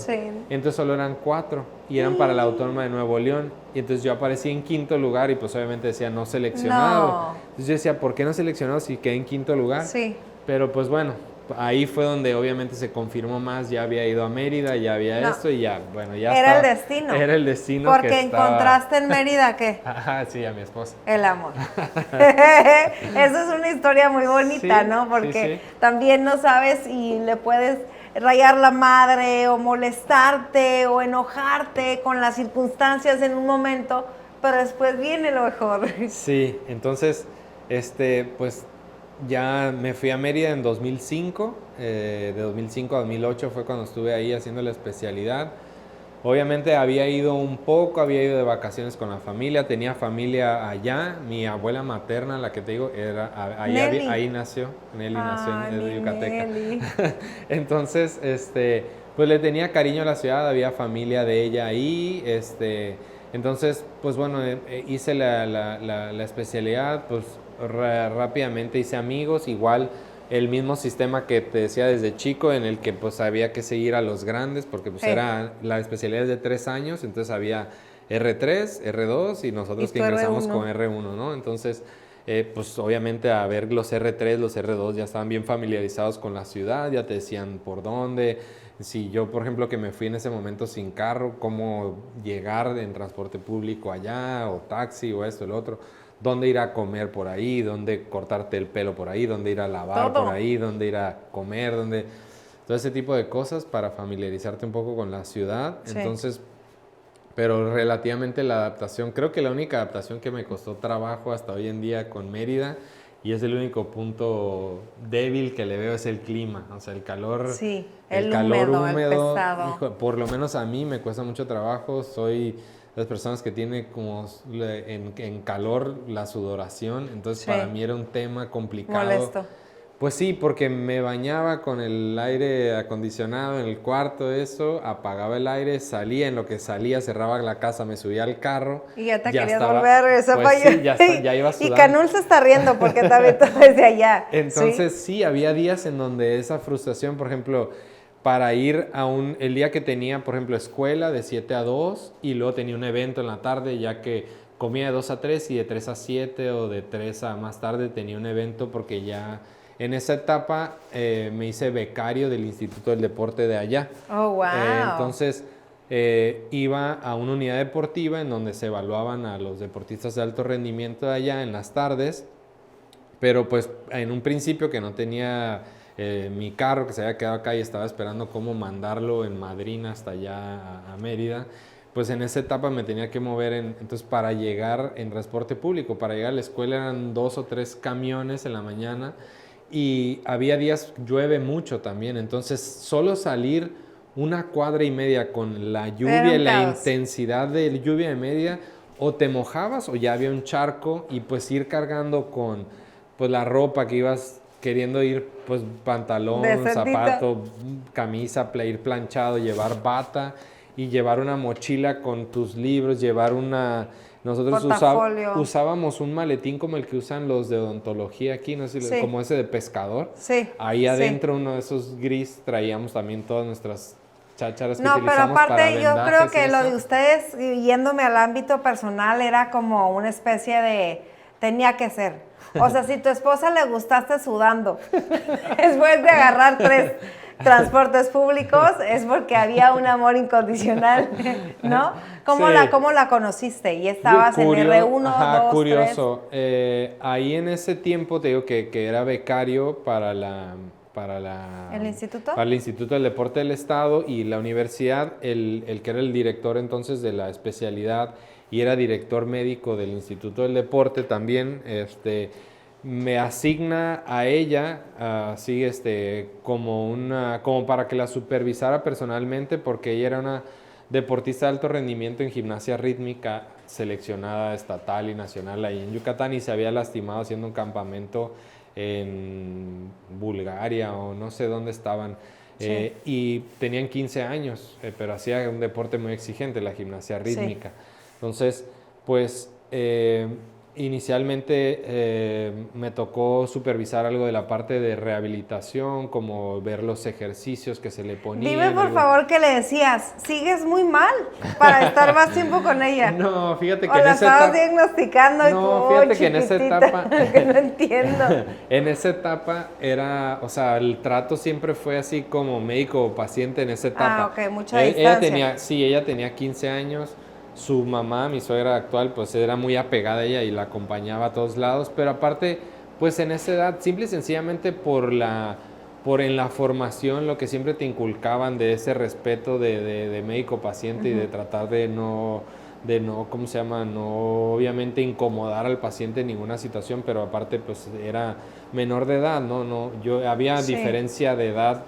Entonces solo eran 4 y eran para la Autónoma de Nuevo León. Y entonces yo aparecí en 5º lugar y pues obviamente decía no seleccionado. No. Entonces yo decía, ¿por qué no seleccionado si quedé en 5º lugar? Sí. Pero pues bueno, ahí fue donde obviamente se confirmó más, ya había ido a Mérida, ya había esto y ya, bueno, ya era estaba, el destino. Era el destino. Porque que encontraste en Mérida, ¿qué? Ajá, sí, a mi esposa. El amor. Eso es una historia muy bonita, Sí, ¿no? Porque sí. también no sabes y le puedes rayar la madre o molestarte o enojarte con las circunstancias en un momento, pero después viene lo mejor. Sí, entonces, pues ya me fui a Mérida en 2005, de 2005 a 2008 fue cuando estuve ahí haciendo la especialidad. Obviamente había ido de vacaciones con la familia, tenía familia allá, mi abuela materna, la que te digo, ahí nació, Nelly nació en Yucateca. Entonces, pues le tenía cariño a la ciudad, había familia de ella ahí, entonces, pues bueno, hice la especialidad, pues rápidamente hice amigos, igual el mismo sistema que te decía desde chico, en el que pues había que seguir a los grandes, porque pues era la especialidad de 3 años, entonces había R3, R2 y nosotros que ingresamos con R1, ¿no? Entonces, pues obviamente a ver los R3, los R2 ya estaban bien familiarizados con la ciudad, ya te decían por dónde. Si yo, por ejemplo, que me fui en ese momento sin carro, cómo llegar en transporte público allá, o taxi, o esto, el otro, dónde ir a comer por ahí, dónde cortarte el pelo por ahí, dónde ir a lavar por ahí, dónde ir a comer, todo ese tipo de cosas para familiarizarte un poco con la ciudad. Sí. Entonces, pero relativamente la adaptación, creo que la única adaptación que me costó trabajo hasta hoy en día con Mérida, y es el único punto débil que le veo, es el clima, o sea, el calor. Sí, el calor húmedo, el pesado. Hijo, por lo menos a mí me cuesta mucho trabajo, soy las personas que tienen como en calor la sudoración, entonces para mí era un tema complicado. Molesto. Pues sí, porque me bañaba con el aire acondicionado en el cuarto, eso, apagaba el aire, salía, en lo que salía, cerraba la casa, me subía al carro. Y ya te querías volver a regresar para allá. Sí, ya iba sudando. Y Canul se está riendo porque también todo desde allá. Entonces sí, había días en donde esa frustración, por ejemplo, para ir el día que tenía, por ejemplo, escuela de 7 a 2 y luego tenía un evento en la tarde, ya que comía de 2 a 3 y de 3 a 7 o de 3 a más tarde tenía un evento porque ya en esa etapa me hice becario del Instituto del Deporte de allá. Oh, wow. Entonces iba a una unidad deportiva en donde se evaluaban a los deportistas de alto rendimiento de allá en las tardes, pero pues en un principio que no tenía mi carro, que se había quedado acá y estaba esperando cómo mandarlo en Madrina hasta allá a Mérida, pues en esa etapa me tenía que mover, entonces para llegar en transporte público, para llegar a la escuela eran 2 o 3 camiones en la mañana y había días llueve mucho también, entonces solo salir 1,5 cuadras con la lluvia y la intensidad de lluvia de media, o te mojabas o ya había un charco y pues ir cargando con pues la ropa que ibas queriendo ir, pues pantalón, zapato, camisa, ir planchado, llevar bata y llevar una mochila con tus libros, llevar nosotros usábamos un maletín como el que usan los de odontología aquí, no sé si como ese de pescador. Sí. Ahí adentro, uno de esos gris, traíamos también todas nuestras chácharas que utilizamos para vendajes. No, pero aparte yo creo que lo de ustedes, yéndome al ámbito personal, era como una especie de tenía que ser. O sea, si tu esposa le gustaste sudando después de agarrar 3 transportes públicos, es porque había un amor incondicional, ¿no? ¿Cómo la conociste? ¿Y estabas en R1, ajá, 2, curioso. 3? Ahí en ese tiempo te digo que era becario para ¿El instituto? Para el Instituto del Deporte del Estado y la universidad, el que era el director entonces de la especialidad y era director médico del Instituto del Deporte también, me asigna a ella así como para que la supervisara personalmente, porque ella era una deportista de alto rendimiento en gimnasia rítmica seleccionada estatal y nacional ahí en Yucatán y se había lastimado haciendo un campamento en Bulgaria o no sé dónde estaban. Sí. Y tenían 15 años, pero hacía un deporte muy exigente, la gimnasia rítmica. Sí. Entonces, pues inicialmente me tocó supervisar algo de la parte de rehabilitación, como ver los ejercicios que se le ponían. Dime por favor que le decías, sigues muy mal para estar más tiempo con ella. No, fíjate O que en la esa estabas etapa... diagnosticando y tú, No, fíjate que en esa chiquitita, etapa... que no entiendo. En esa etapa era, o sea, el trato siempre fue así como médico o paciente en esa etapa. Ok, mucha Ella distancia. ella tenía 15 años, su mamá, mi suegra actual, pues era muy apegada a ella y la acompañaba a todos lados, pero aparte, pues en esa edad, simple y sencillamente por en la formación, lo que siempre te inculcaban de ese respeto de médico-paciente y de tratar de no, ¿cómo se llama? No, obviamente incomodar al paciente en ninguna situación, pero aparte pues era menor de edad, había Sí. diferencia de edad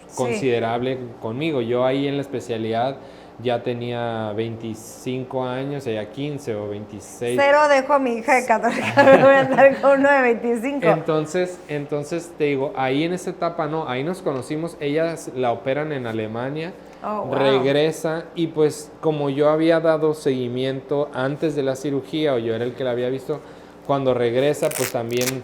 Sí. considerable conmigo. Yo ahí en la especialidad ya tenía 25 años, ella 15 o 26. Cero dejo a mi hija de 14, voy a andar con uno de 25. Entonces te digo, ahí en esa etapa no, ahí nos conocimos, ella la operan en Alemania. Oh, wow. Regresa y pues como yo había dado seguimiento antes de la cirugía o yo era el que la había visto, cuando regresa pues también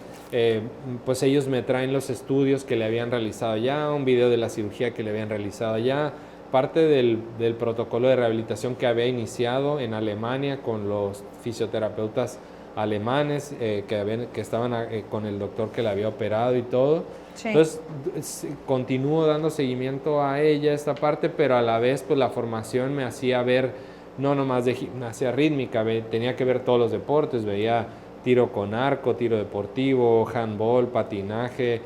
pues ellos me traen los estudios que le habían realizado ya, un video de la cirugía que le habían realizado ya, parte del protocolo de rehabilitación que había iniciado en Alemania con los fisioterapeutas alemanes que estaban con el doctor que la había operado y todo. Sí. Entonces continúo dando seguimiento a ella esta parte, pero a la vez pues la formación me hacía ver no nomás de gimnasia rítmica, tenía que ver todos los deportes, veía tiro con arco, tiro deportivo, handball, patinaje,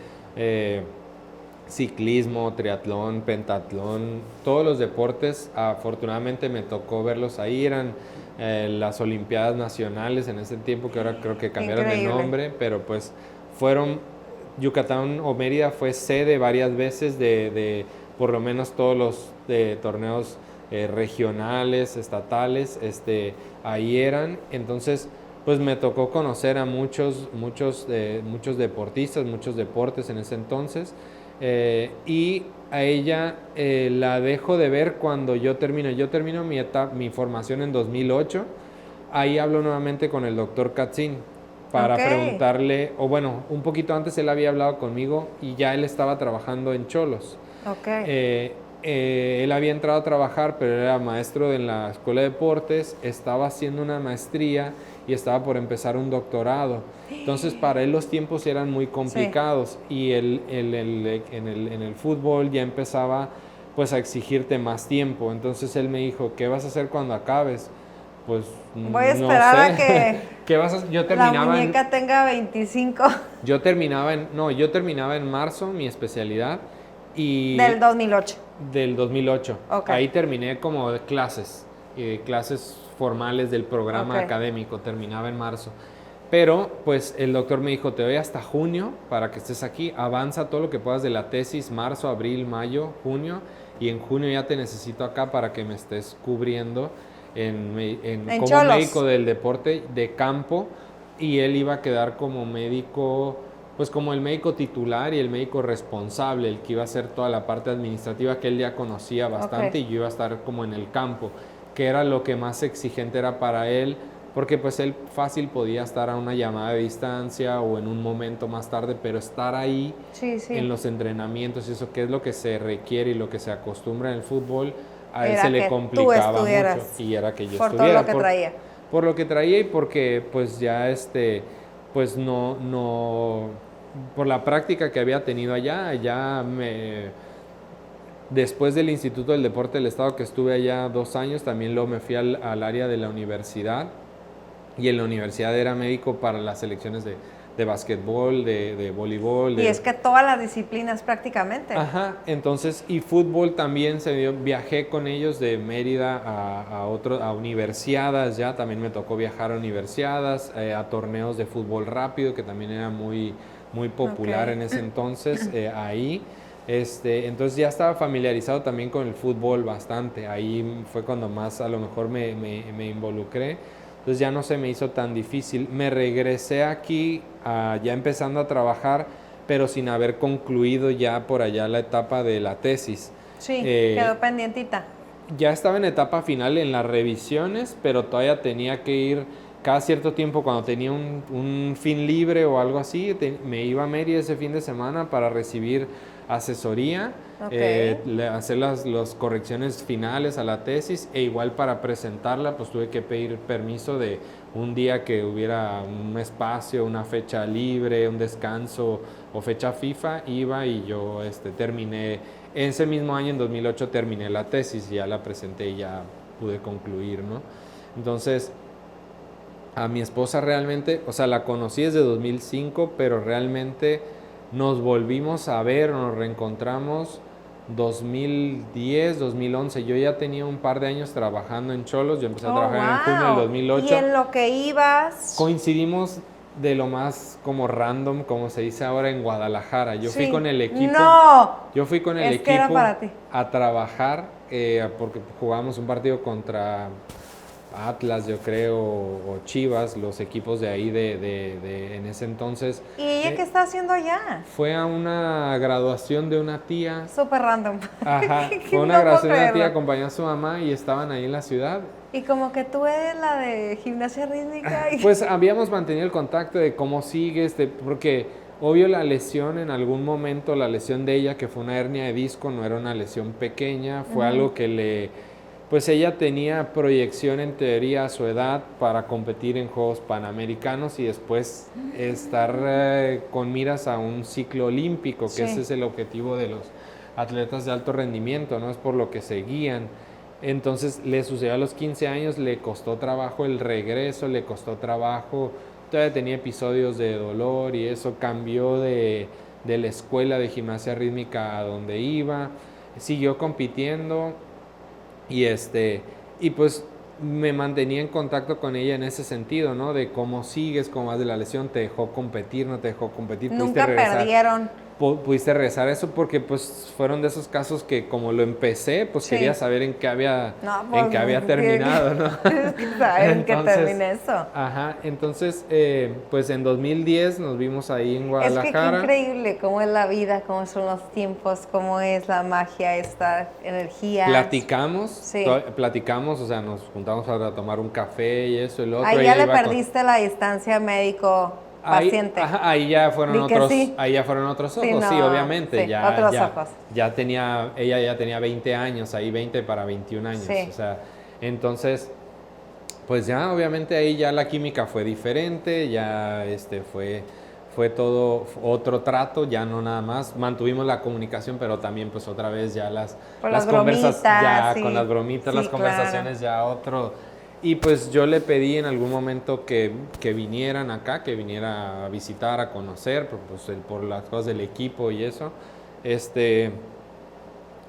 ciclismo, triatlón, pentatlón, todos los deportes. Afortunadamente me tocó verlos ahí, eran las Olimpiadas Nacionales en ese tiempo, que ahora creo que cambiaron de nombre, pero pues fueron, Yucatán o Mérida fue sede varias veces de por lo menos todos los torneos regionales, estatales, ahí eran. Entonces pues me tocó conocer a muchos deportistas, muchos deportes en ese entonces, y a ella la dejo de ver cuando yo termino mi formación en 2008. Ahí hablo nuevamente con el doctor Katzin para preguntarle, o bueno, un poquito antes él había hablado conmigo y ya él estaba trabajando en Xolos. Él había entrado a trabajar, pero era maestro en la escuela de deportes, estaba haciendo una maestría y estaba por empezar un doctorado. Entonces para él los tiempos eran muy complicados, sí. Y él en el fútbol ya empezaba pues a exigirte más tiempo. Entonces él me dijo, ¿qué vas a hacer cuando acabes? Pues voy a esperar a que ¿qué vas a... Yo terminaba la muñeca tenga 25. Yo terminaba en marzo mi especialidad. Y del 2008. Del 2008. Okay. Ahí terminé como de clases formales del programa académico, terminaba en marzo. Pero pues el doctor me dijo, te doy hasta junio para que estés aquí, avanza todo lo que puedas de la tesis, marzo, abril, mayo, junio, y en junio ya te necesito acá para que me estés cubriendo como Xolos. Médico del deporte de campo, y él iba a quedar como médico, pues como el médico titular y el médico responsable, el que iba a hacer toda la parte administrativa que él ya conocía bastante, y yo iba a estar como en el campo, que era lo que más exigente era para él, porque pues él fácil podía estar a una llamada de distancia o en un momento más tarde, pero estar ahí en los entrenamientos, eso que es lo que se requiere y lo que se acostumbra en el fútbol, a él se le complicaba mucho, y era que yo estuviera. Por todo lo que traía. Por lo que traía y porque pues ya pues no por la práctica que había tenido allá después del Instituto del Deporte del Estado, que estuve allá 2 años, también luego me fui al área de la universidad, y en la universidad era médico para las selecciones de básquetbol, de voleibol. Y es que todas las disciplinas prácticamente. Ajá, entonces, y fútbol también viajé con ellos de Mérida a universiadas, ya también me tocó viajar a universiadas, a torneos de fútbol rápido, que también era muy popular en ese entonces, ahí. Entonces ya estaba familiarizado también con el fútbol bastante, ahí fue cuando más a lo mejor me involucré. entonces ya no se me hizo tan difícil. Me regresé aquí ya empezando a trabajar, pero sin haber concluido ya por allá la etapa de la tesis. Sí, quedó pendientita. Ya estaba en etapa final en las revisiones, pero todavía tenía que ir cada cierto tiempo cuando tenía un fin libre o algo así, me iba a Mérida ese fin de semana para recibir asesoría, hacer las correcciones finales a la tesis, e igual para presentarla pues tuve que pedir permiso de un día que hubiera un espacio, una fecha libre, un descanso o fecha FIFA, iba y yo terminé, ese mismo año en 2008 terminé la tesis, ya la presenté y ya pude concluir, ¿no? Entonces, a mi esposa realmente, o sea, la conocí desde 2005, pero realmente nos volvimos a ver, nos reencontramos 2010, 2011. Yo ya tenía un par de años trabajando en Xolos, yo empecé a trabajar en junio del 2008. ¿Y en lo que ibas? Coincidimos de lo más como random, como se dice ahora, en Guadalajara. Yo fui con el equipo. ¡No! Yo fui con el Es equipo que era para ti. a trabajar porque jugábamos un partido contra Atlas, yo creo, o Chivas, los equipos de ahí en ese entonces. ¿Y ella qué está haciendo allá? Fue a una graduación de una tía. Súper random. Ajá, fue una graduación de una tía, acompañó a su mamá y estaban ahí en la ciudad. Y como que tú eres la de gimnasia rítmica. Pues habíamos mantenido el contacto de cómo sigues, porque obvio la lesión en algún momento, la lesión de ella, que fue una hernia de disco, no era una lesión pequeña, fue algo que pues ella tenía proyección en teoría a su edad para competir en Juegos Panamericanos y después estar con miras a un ciclo olímpico, que ese es el objetivo de los atletas de alto rendimiento, ¿no? Es por lo que se guían. Entonces le sucedió a los 15 años, le costó trabajo el regreso, le costó trabajo, todavía tenía episodios de dolor y eso, cambió de la escuela de gimnasia rítmica a donde iba, siguió compitiendo y pues me mantenía en contacto con ella en ese sentido, ¿no? De cómo sigues, cómo vas de la lesión, te dejó competir, no te dejó competir, nunca perdieron. Pudiste regresar eso porque pues fueron de esos casos que como lo empecé, pues quería saber en qué había, terminado, ¿no? ¿En qué terminé eso? Ajá, entonces pues en 2010 nos vimos ahí en Guadalajara. Es que qué increíble cómo es la vida, cómo son los tiempos, cómo es la magia, esta energía. Platicamos, o sea, nos juntamos para tomar un café y eso y lo otro. Ahí ya le perdiste la distancia médico-paciente. Ahí ya fueron otros ojos, sí, obviamente. Sí, otros ojos. Ella ya tenía 20 años, ahí 20 para 21 años. Sí. O sea, entonces, pues ya obviamente ahí ya la química fue diferente, ya fue todo otro trato, ya no nada más. Mantuvimos la comunicación, pero también pues otra vez ya las conversaciones, con las bromitas, las conversaciones ya otro. Y pues yo le pedí en algún momento que vinieran acá, que viniera a visitar, a conocer, por las cosas del equipo y eso.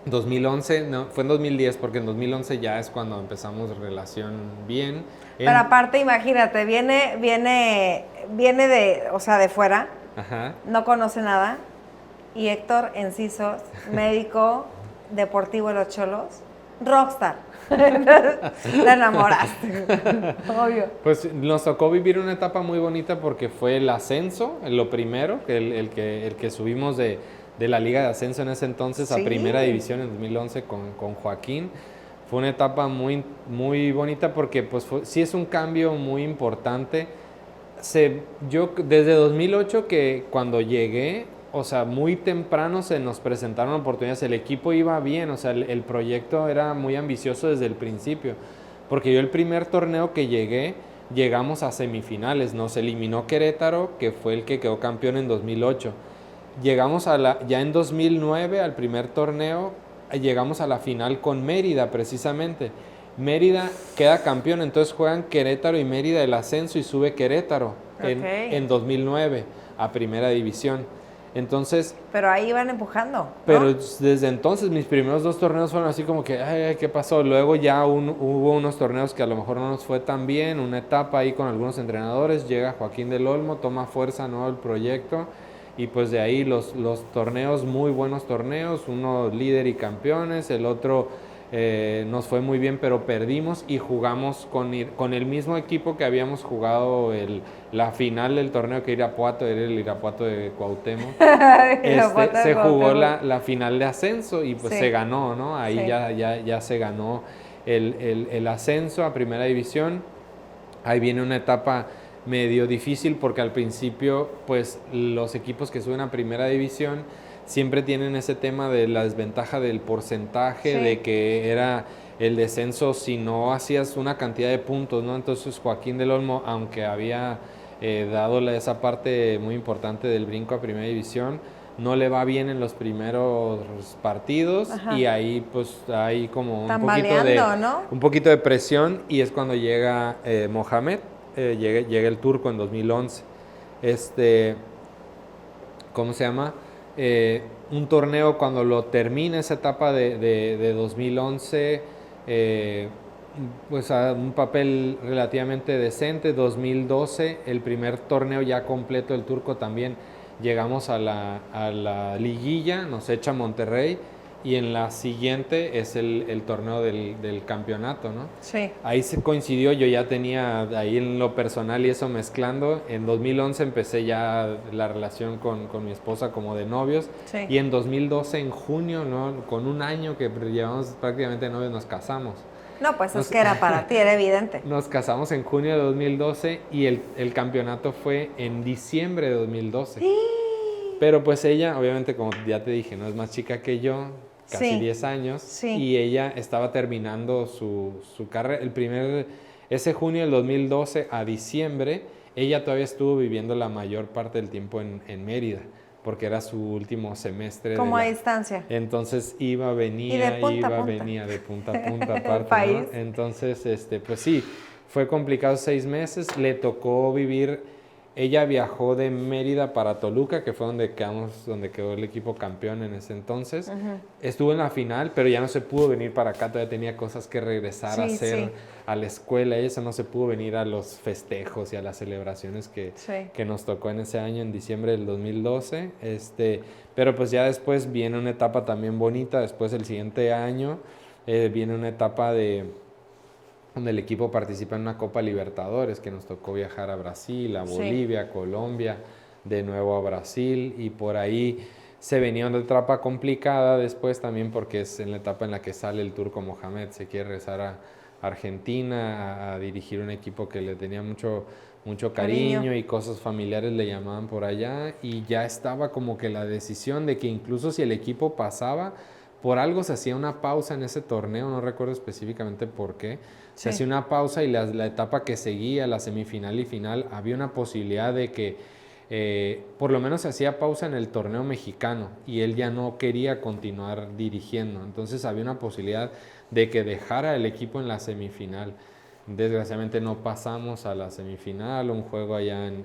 2011, no, fue en 2010, porque en 2011 ya es cuando empezamos relación bien. Pero aparte, imagínate, viene de fuera, Ajá. No conoce nada, y Héctor Encisos, médico deportivo de los Xolos, rockstar. La enamoraste, obvio. Pues nos tocó vivir una etapa muy bonita porque fue el ascenso, lo primero, el que subimos de la Liga de Ascenso en ese entonces a Primera División en 2011 con Joaquín. Fue una etapa muy, muy bonita porque pues sí es un cambio muy importante. Yo desde 2008 que cuando llegué, o sea, muy temprano se nos presentaron oportunidades, el equipo iba bien, o sea, el proyecto era muy ambicioso desde el principio, porque yo el primer torneo que llegamos a semifinales, nos eliminó Querétaro, que fue el que quedó campeón en 2008, llegamos ya en 2009 al primer torneo, llegamos a la final con Mérida precisamente, Mérida queda campeón, entonces juegan Querétaro y Mérida el ascenso y sube Querétaro en 2009 a Primera División. Entonces, pero ahí iban empujando, ¿no? Pero desde entonces mis primeros 2 torneos fueron así como que, ay, ¿qué pasó? Luego ya hubo unos torneos que a lo mejor no nos fue tan bien, una etapa ahí con algunos entrenadores, llega Joaquín del Olmo, toma fuerza nuevo el proyecto y pues de ahí los torneos, muy buenos torneos, uno líder y campeones, el otro nos fue muy bien, pero perdimos y jugamos con el mismo equipo que habíamos jugado la final del torneo, que Irapuato, era el Irapuato de Cuauhtémoc. Se jugó la final de ascenso y pues se ganó, ¿no? Ahí ya se ganó el ascenso a primera división. Ahí viene una etapa medio difícil porque al principio pues los equipos que suben a primera división siempre tienen ese tema de la desventaja del porcentaje, de que era el descenso si no hacías una cantidad de puntos, ¿no? Entonces Joaquín del Olmo, aunque había dado esa parte muy importante del brinco a primera división, no le va bien en los primeros partidos. Ajá. Y ahí pues hay como un poquito de presión y es cuando llega Mohamed, llega el turco en 2011. ¿Cómo se llama? Un torneo cuando lo termina esa etapa de 2011, pues a un papel relativamente decente. 2012, el primer torneo ya completo del turco también. Llegamos a la liguilla, nos echa Monterrey y en la siguiente es el torneo del campeonato, ¿no? Sí. Ahí se coincidió, yo ya tenía ahí en lo personal y eso mezclando. En 2011 empecé ya la relación con mi esposa como de novios. Sí. Y en 2012, en junio, ¿no? Con un año que llevamos prácticamente novios, nos casamos. No, pues es que era para ti, era evidente. Nos casamos en junio de 2012 y el campeonato fue en diciembre de 2012. Sí. Pero pues ella, obviamente, como ya te dije, no es más chica que yo, casi 10 años. Sí. Y ella estaba terminando su carrera. Ese junio del 2012 a diciembre, ella todavía estuvo viviendo la mayor parte del tiempo en Mérida, porque era su último semestre. Como a distancia. Entonces venía de punta a punta aparte, ¿no? Entonces, pues sí, fue complicado 6 meses, le tocó vivir. Ella viajó de Mérida para Toluca, que fue donde quedó el equipo campeón en ese entonces. Uh-huh. Estuvo en la final, pero ya no se pudo venir para acá, todavía tenía cosas que regresar a hacer a la escuela. Ella no se pudo venir a los festejos y a las celebraciones que nos tocó en ese año, en diciembre del 2012. Pero pues ya después viene una etapa también bonita. Después, el siguiente año, viene una etapa donde el equipo participa en una Copa Libertadores, que nos tocó viajar a Brasil, a Bolivia, a Colombia, de nuevo a Brasil, y por ahí se venía una etapa complicada después también, porque es en la etapa en la que sale el turco Mohamed, se quiere regresar a Argentina a dirigir un equipo que le tenía mucho cariño y cosas familiares le llamaban por allá, y ya estaba como que la decisión de que incluso si el equipo pasaba, por algo se hacía una pausa en ese torneo, no recuerdo específicamente por qué. Se hacía una pausa y la etapa que seguía, la semifinal y final, había una posibilidad de que por lo menos se hacía pausa en el torneo mexicano y él ya no quería continuar dirigiendo. Entonces había una posibilidad de que dejara el equipo en la semifinal. Desgraciadamente no pasamos a la semifinal, un juego allá en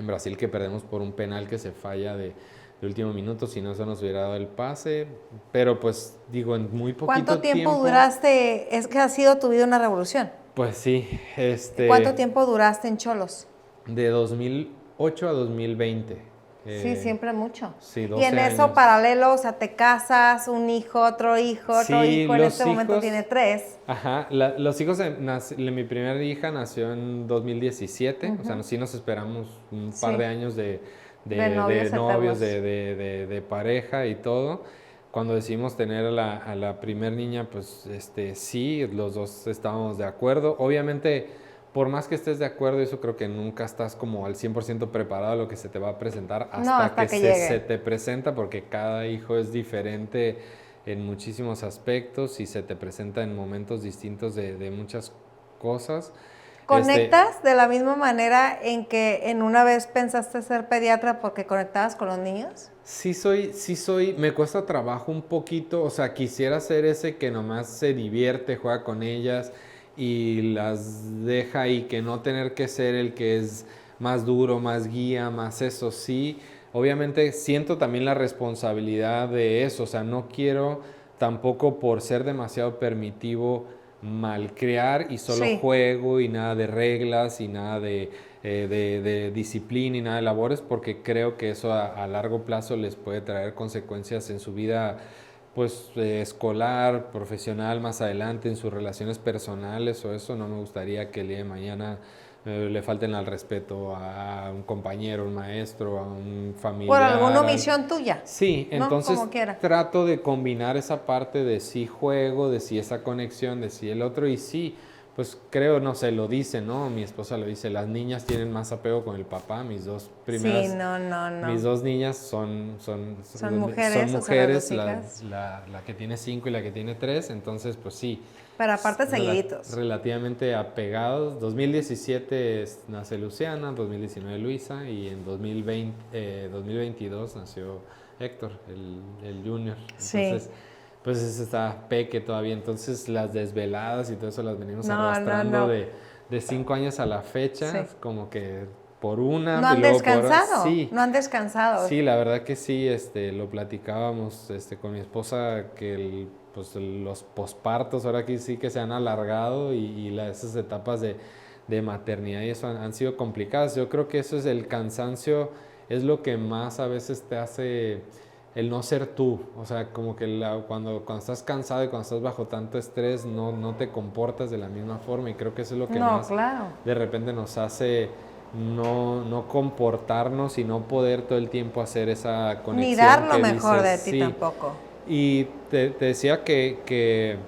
Brasil que perdemos por un penal que se falla de último minuto, si no se nos hubiera dado el pase, pero pues digo, en muy poquito tiempo. ¿Cuánto tiempo duraste? Es que ha sido tu vida una revolución. Pues sí. ¿Cuánto tiempo duraste en Xolos? De 2008 a 2020. Sí, siempre mucho. Sí, 12 y en años. Eso paralelo, o sea, te casas, un hijo, otro hijo, en este momento tiene 3. Ajá, los hijos, mi primera hija nació en 2017, o sea, sí nos esperamos un par de años de novios, de pareja y todo. Cuando decidimos tener a la primer niña, pues sí, los dos estábamos de acuerdo. Obviamente, por más que estés de acuerdo, eso creo que nunca estás como al 100% preparado a lo que se te va a presentar hasta que se te presenta, porque cada hijo es diferente en muchísimos aspectos y se te presenta en momentos distintos de muchas cosas. ¿Conectas de la misma manera en que en una vez pensaste ser pediatra porque conectabas con los niños? Sí soy, me cuesta trabajo un poquito, o sea, quisiera ser ese que nomás se divierte, juega con ellas y las deja ahí, que no tener que ser el que es más duro, más guía, más eso, sí. Obviamente siento también la responsabilidad de eso, o sea, no quiero tampoco por ser demasiado permitivo malcriar y solo juego y nada de reglas y nada de disciplina y nada de labores, porque creo que eso a largo plazo les puede traer consecuencias en su vida pues escolar, profesional más adelante en sus relaciones personales o eso, no me gustaría que el día de mañana le falten al respeto a un compañero, un maestro, a un familiar. Por alguna omisión tuya. Sí, ¿no? entonces Como quiera. trato de combinar esa parte de sí juego, de sí esa conexión, de sí el otro y sí, pues creo, no sé, lo dice, ¿no? Mi esposa lo dice, las niñas tienen más apego con el papá, mis dos primeras, Sí, no. mis dos niñas son mujeres, o sea, las dos hijas. la que tiene 5 y la que tiene 3, entonces pues sí. Pero aparte seguiditos. Relativamente apegados. 2017 nace Luciana, 2019 Luisa y en 2022 nació Héctor, el junior. Entonces, Sí. pues ese está peque todavía. Entonces las desveladas y todo eso las venimos arrastrando no. de 5 años a la fecha, Sí. como que por una. No han y luego descansado. Sí. No han descansado. Sí, la verdad que sí, lo platicábamos con mi esposa que pues los pospartos ahora que sí que se han alargado y esas etapas de maternidad y eso han sido complicadas. Yo creo que eso es el cansancio, es lo que más a veces te hace el no ser tú. O sea, como que cuando estás cansado y cuando estás bajo tanto estrés no te comportas de la misma forma y creo que eso es lo que más claro. de repente nos hace no comportarnos y no poder todo el tiempo hacer esa conexión. Ni dar lo que mejor dices, de ti tampoco. Y te decía que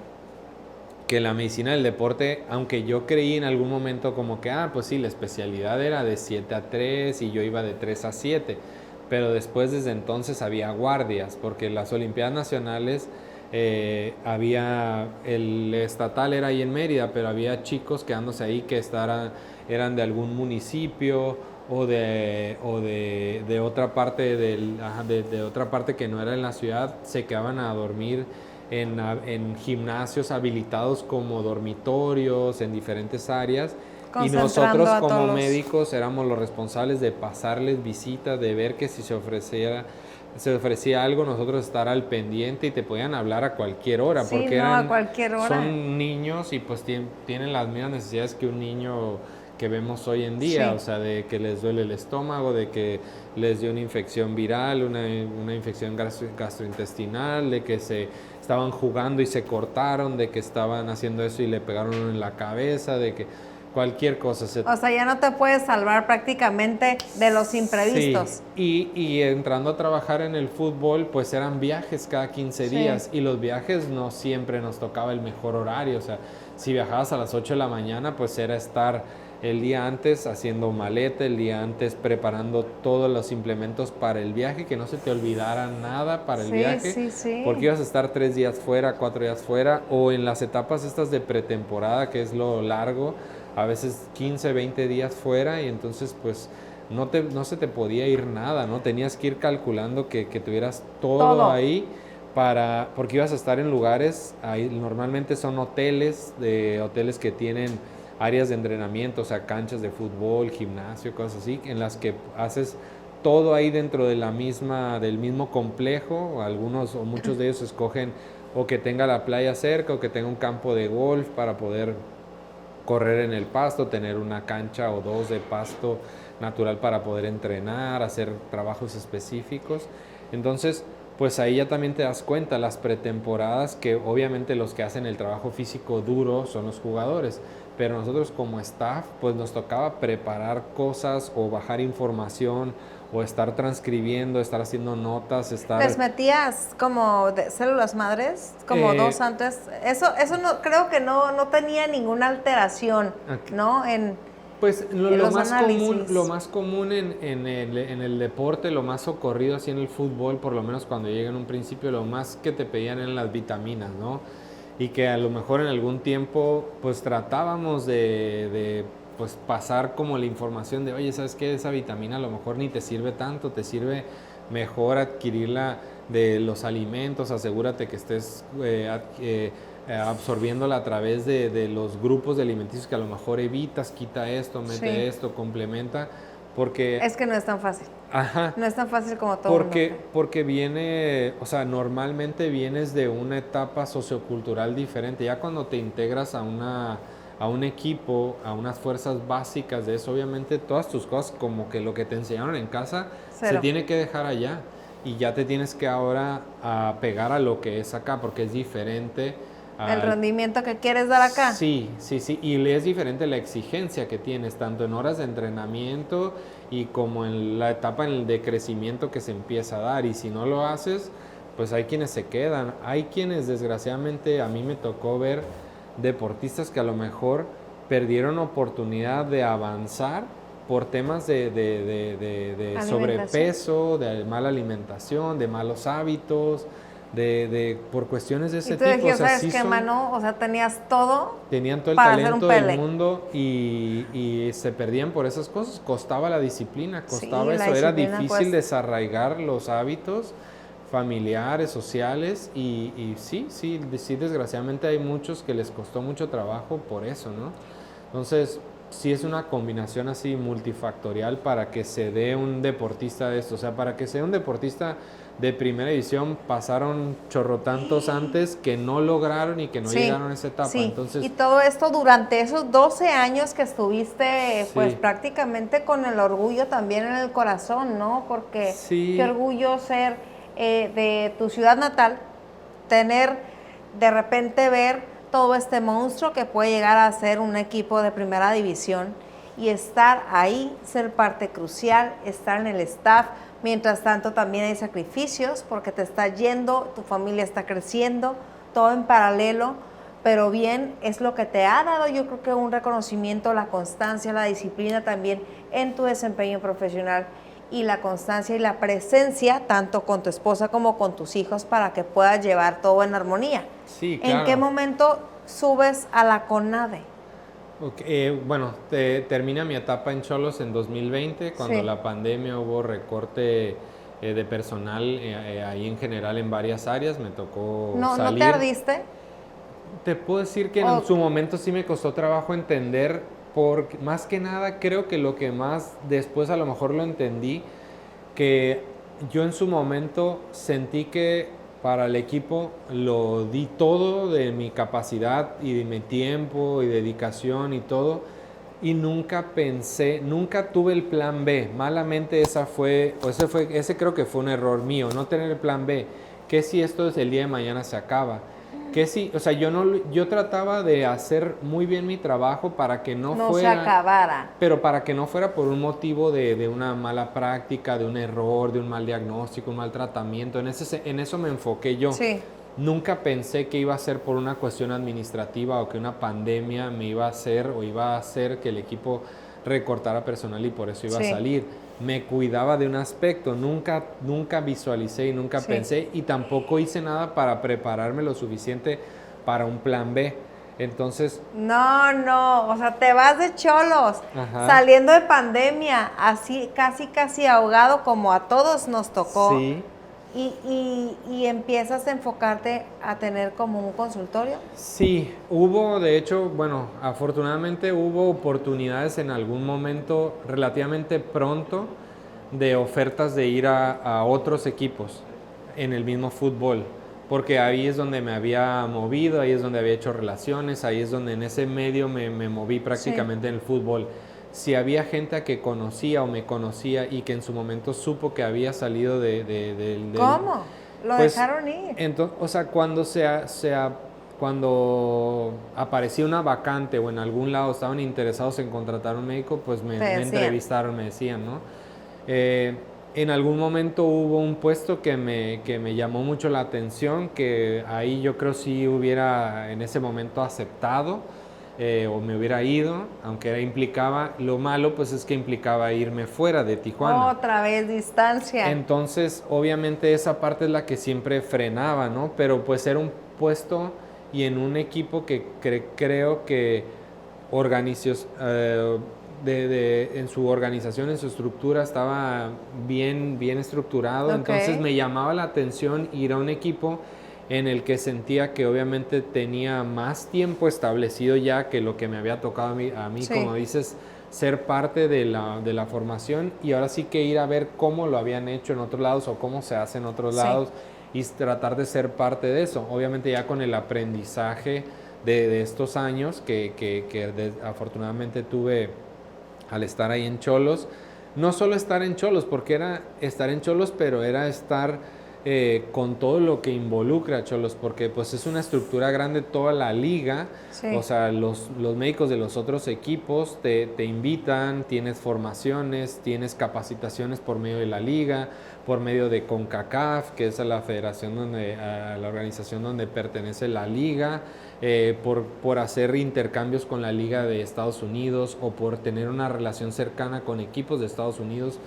la medicina del deporte, aunque yo creí en algún momento como que, pues sí, la especialidad era de 7 a 3 y yo iba de 3 a 7, pero después desde entonces había guardias, porque las Olimpiadas Nacionales el estatal era ahí en Mérida, pero había chicos quedándose ahí que eran de algún municipio o de otra parte de otra parte que no era en la ciudad, se quedaban a dormir en gimnasios habilitados como dormitorios en diferentes áreas y nosotros como médicos éramos los responsables de pasarles visitas, de ver que si se ofrecía algo, nosotros estar al pendiente y te podían hablar a cualquier hora, sí, porque a cualquier hora. Son niños y pues tienen las mismas necesidades que un niño que vemos hoy en día, sí. O sea, de que les duele el estómago, de que les dio una infección viral, una infección gastrointestinal, de que se estaban jugando y se cortaron, de que estaban haciendo eso y le pegaron en la cabeza, de que cualquier cosa. O sea, ya no te puedes salvar prácticamente de los imprevistos. Sí. Y entrando a trabajar en el fútbol, pues eran viajes cada 15 días y los viajes no siempre nos tocaba el mejor horario. O sea, si viajabas a las 8 de la mañana, pues era estar el día antes haciendo maleta, el día antes preparando todos los implementos para el viaje, que no se te olvidara nada para el viaje, porque ibas a estar 3 días fuera, 4 días fuera, o en las etapas estas de pretemporada, que es lo largo, a veces 15, 20 días fuera, y entonces pues no se te podía ir nada, ¿no? Tenías que ir calculando que tuvieras todo ahí, porque ibas a estar en lugares, ahí normalmente son hoteles que tienen áreas de entrenamiento, o sea, canchas de fútbol, gimnasio, cosas así, en las que haces todo ahí dentro de del mismo complejo. Algunos o muchos de ellos escogen o que tenga la playa cerca o que tenga un campo de golf para poder correr en el pasto, tener una cancha o dos de pasto natural para poder entrenar, hacer trabajos específicos. Entonces, pues ahí ya también te das cuenta, las pretemporadas, que obviamente los que hacen el trabajo físico duro son los jugadores, pero nosotros como staff pues nos tocaba preparar cosas o bajar información o estar transcribiendo, estar haciendo notas, ¿Les metías como de células madres, como dos antes? Eso no, creo que no tenía ninguna alteración, ¿no? Pues lo más común en el deporte, lo más socorrido así en el fútbol, por lo menos cuando llega en un principio, lo más que te pedían eran las vitaminas, ¿no? Y que a lo mejor en algún tiempo pues tratábamos de pues pasar como la información de, oye, ¿sabes qué? Esa vitamina a lo mejor ni te sirve tanto, te sirve mejor adquirirla de los alimentos, asegúrate que estés absorbiéndola a través de los grupos de alimenticios que a lo mejor evitas, quita esto, mete esto, complementa, porque... Es que no es tan fácil. Ajá. No es tan fácil como todo. Porque viene, o sea, normalmente vienes de una etapa sociocultural diferente. Ya cuando te integras a un equipo, a unas fuerzas básicas de eso, obviamente todas tus cosas, como que lo que te enseñaron en casa, se tiene que dejar allá. y ya te tienes que ahora pegar a lo que es acá, porque es diferente. El rendimiento que quieres dar acá. Sí, y es diferente la exigencia que tienes, tanto en horas de entrenamiento y como en la etapa de crecimiento que se empieza a dar, y si no lo haces, pues hay quienes se quedan, hay quienes desgraciadamente a mí me tocó ver deportistas que a lo mejor perdieron oportunidad de avanzar por temas de sobrepeso, de mala alimentación, de malos hábitos, por cuestiones de ese tipo. Dijiste, ¿sabes qué, Manu? O sea, tenían todo el talento del mundo y se perdían por esas cosas. Costaba la disciplina, costaba eso. Era difícil desarraigar los hábitos familiares, sociales y sí, desgraciadamente hay muchos que les costó mucho trabajo por eso, ¿no? Entonces, sí es una combinación así multifactorial para que se dé un deportista de esto. O sea, para que sea un deportista de primera división pasaron chorrotantos antes que no lograron y que no llegaron a esa etapa. Sí. Entonces, y todo esto durante esos 12 años que estuviste, pues prácticamente con el orgullo también en el corazón, ¿no? Porque qué orgullo ser de tu ciudad natal, de repente ver todo este monstruo que puede llegar a ser un equipo de primera división y estar ahí, ser parte crucial, estar en el staff. Mientras tanto también hay sacrificios porque te está yendo, tu familia está creciendo, todo en paralelo, pero bien, es lo que te ha dado, yo creo que un reconocimiento, la constancia, la disciplina también en tu desempeño profesional y la constancia y la presencia tanto con tu esposa como con tus hijos para que puedas llevar todo en armonía. Sí, claro. ¿En qué momento subes a la CONADE? Bueno, termina mi etapa en Xolos en 2020, cuando la pandemia hubo recorte de personal ahí en general en varias áreas, me tocó salir. ¿No te ardiste? Te puedo decir que en su momento sí me costó trabajo entender, porque más que nada creo que lo que más después a lo mejor lo entendí, que yo en su momento sentí que para el equipo lo di todo de mi capacidad y de mi tiempo y dedicación y todo, y nunca tuve el plan B. Malamente ese creo que fue un error mío, no tener el plan B. ¿Qué si esto el día de mañana se acaba? Que sí, o sea, yo trataba de hacer muy bien mi trabajo para que no fuera, se acabara. Pero para que no fuera por un motivo de una mala práctica, de un error, de un mal diagnóstico, un mal tratamiento. En eso me enfoqué yo. Sí. Nunca pensé que iba a ser por una cuestión administrativa o que una pandemia me iba a hacer que el equipo recortara personal y por eso iba a salir. Me cuidaba de un aspecto, nunca visualicé y nunca pensé, y tampoco hice nada para prepararme lo suficiente para un plan B. Entonces... No, o sea, te vas de Xolos, saliendo de pandemia, así casi ahogado como a todos nos tocó. Sí. Y empiezas a enfocarte a tener como un consultorio. Sí, de hecho, bueno, afortunadamente hubo oportunidades en algún momento relativamente pronto de ofertas de ir a otros equipos en el mismo fútbol, porque ahí es donde me había movido, ahí es donde había hecho relaciones, ahí es donde en ese medio me moví prácticamente en el fútbol. Si había gente que conocía o me conocía y que en su momento supo que había salido del... ¿Cómo? ¿Lo dejaron ir? Entonces, o sea, cuando aparecía una vacante o en algún lado estaban interesados en contratar un médico, pues me entrevistaron, me decían, ¿no? En algún momento hubo un puesto que me llamó mucho la atención, que ahí yo creo sí hubiera en ese momento aceptado, o me hubiera ido, aunque implicaba, lo malo pues es que implicaba irme fuera de Tijuana. Otra vez distancia. Entonces, obviamente esa parte es la que siempre frenaba, ¿no? Pero pues era un puesto y en un equipo que creo que en su organización, en su estructura estaba bien estructurado. Entonces me llamaba la atención ir a un equipo en el que sentía que obviamente tenía más tiempo establecido ya que lo que me había tocado a mí como dices, ser parte de la formación, y ahora sí que ir a ver cómo lo habían hecho en otros lados o cómo se hace en otros lados y tratar de ser parte de eso. Obviamente ya con el aprendizaje de estos años que afortunadamente tuve al estar ahí en Xolos, no solo estar en Xolos, porque era estar en Xolos, pero era estar con todo lo que involucra a Xolos, porque pues es una estructura grande toda la liga, Sí. o sea, los médicos de los otros equipos te invitan, tienes formaciones, tienes capacitaciones por medio de la liga, por medio de CONCACAF, que es la federación a la organización donde pertenece la liga, por hacer intercambios con la liga de Estados Unidos o por tener una relación cercana con equipos de Estados Unidos,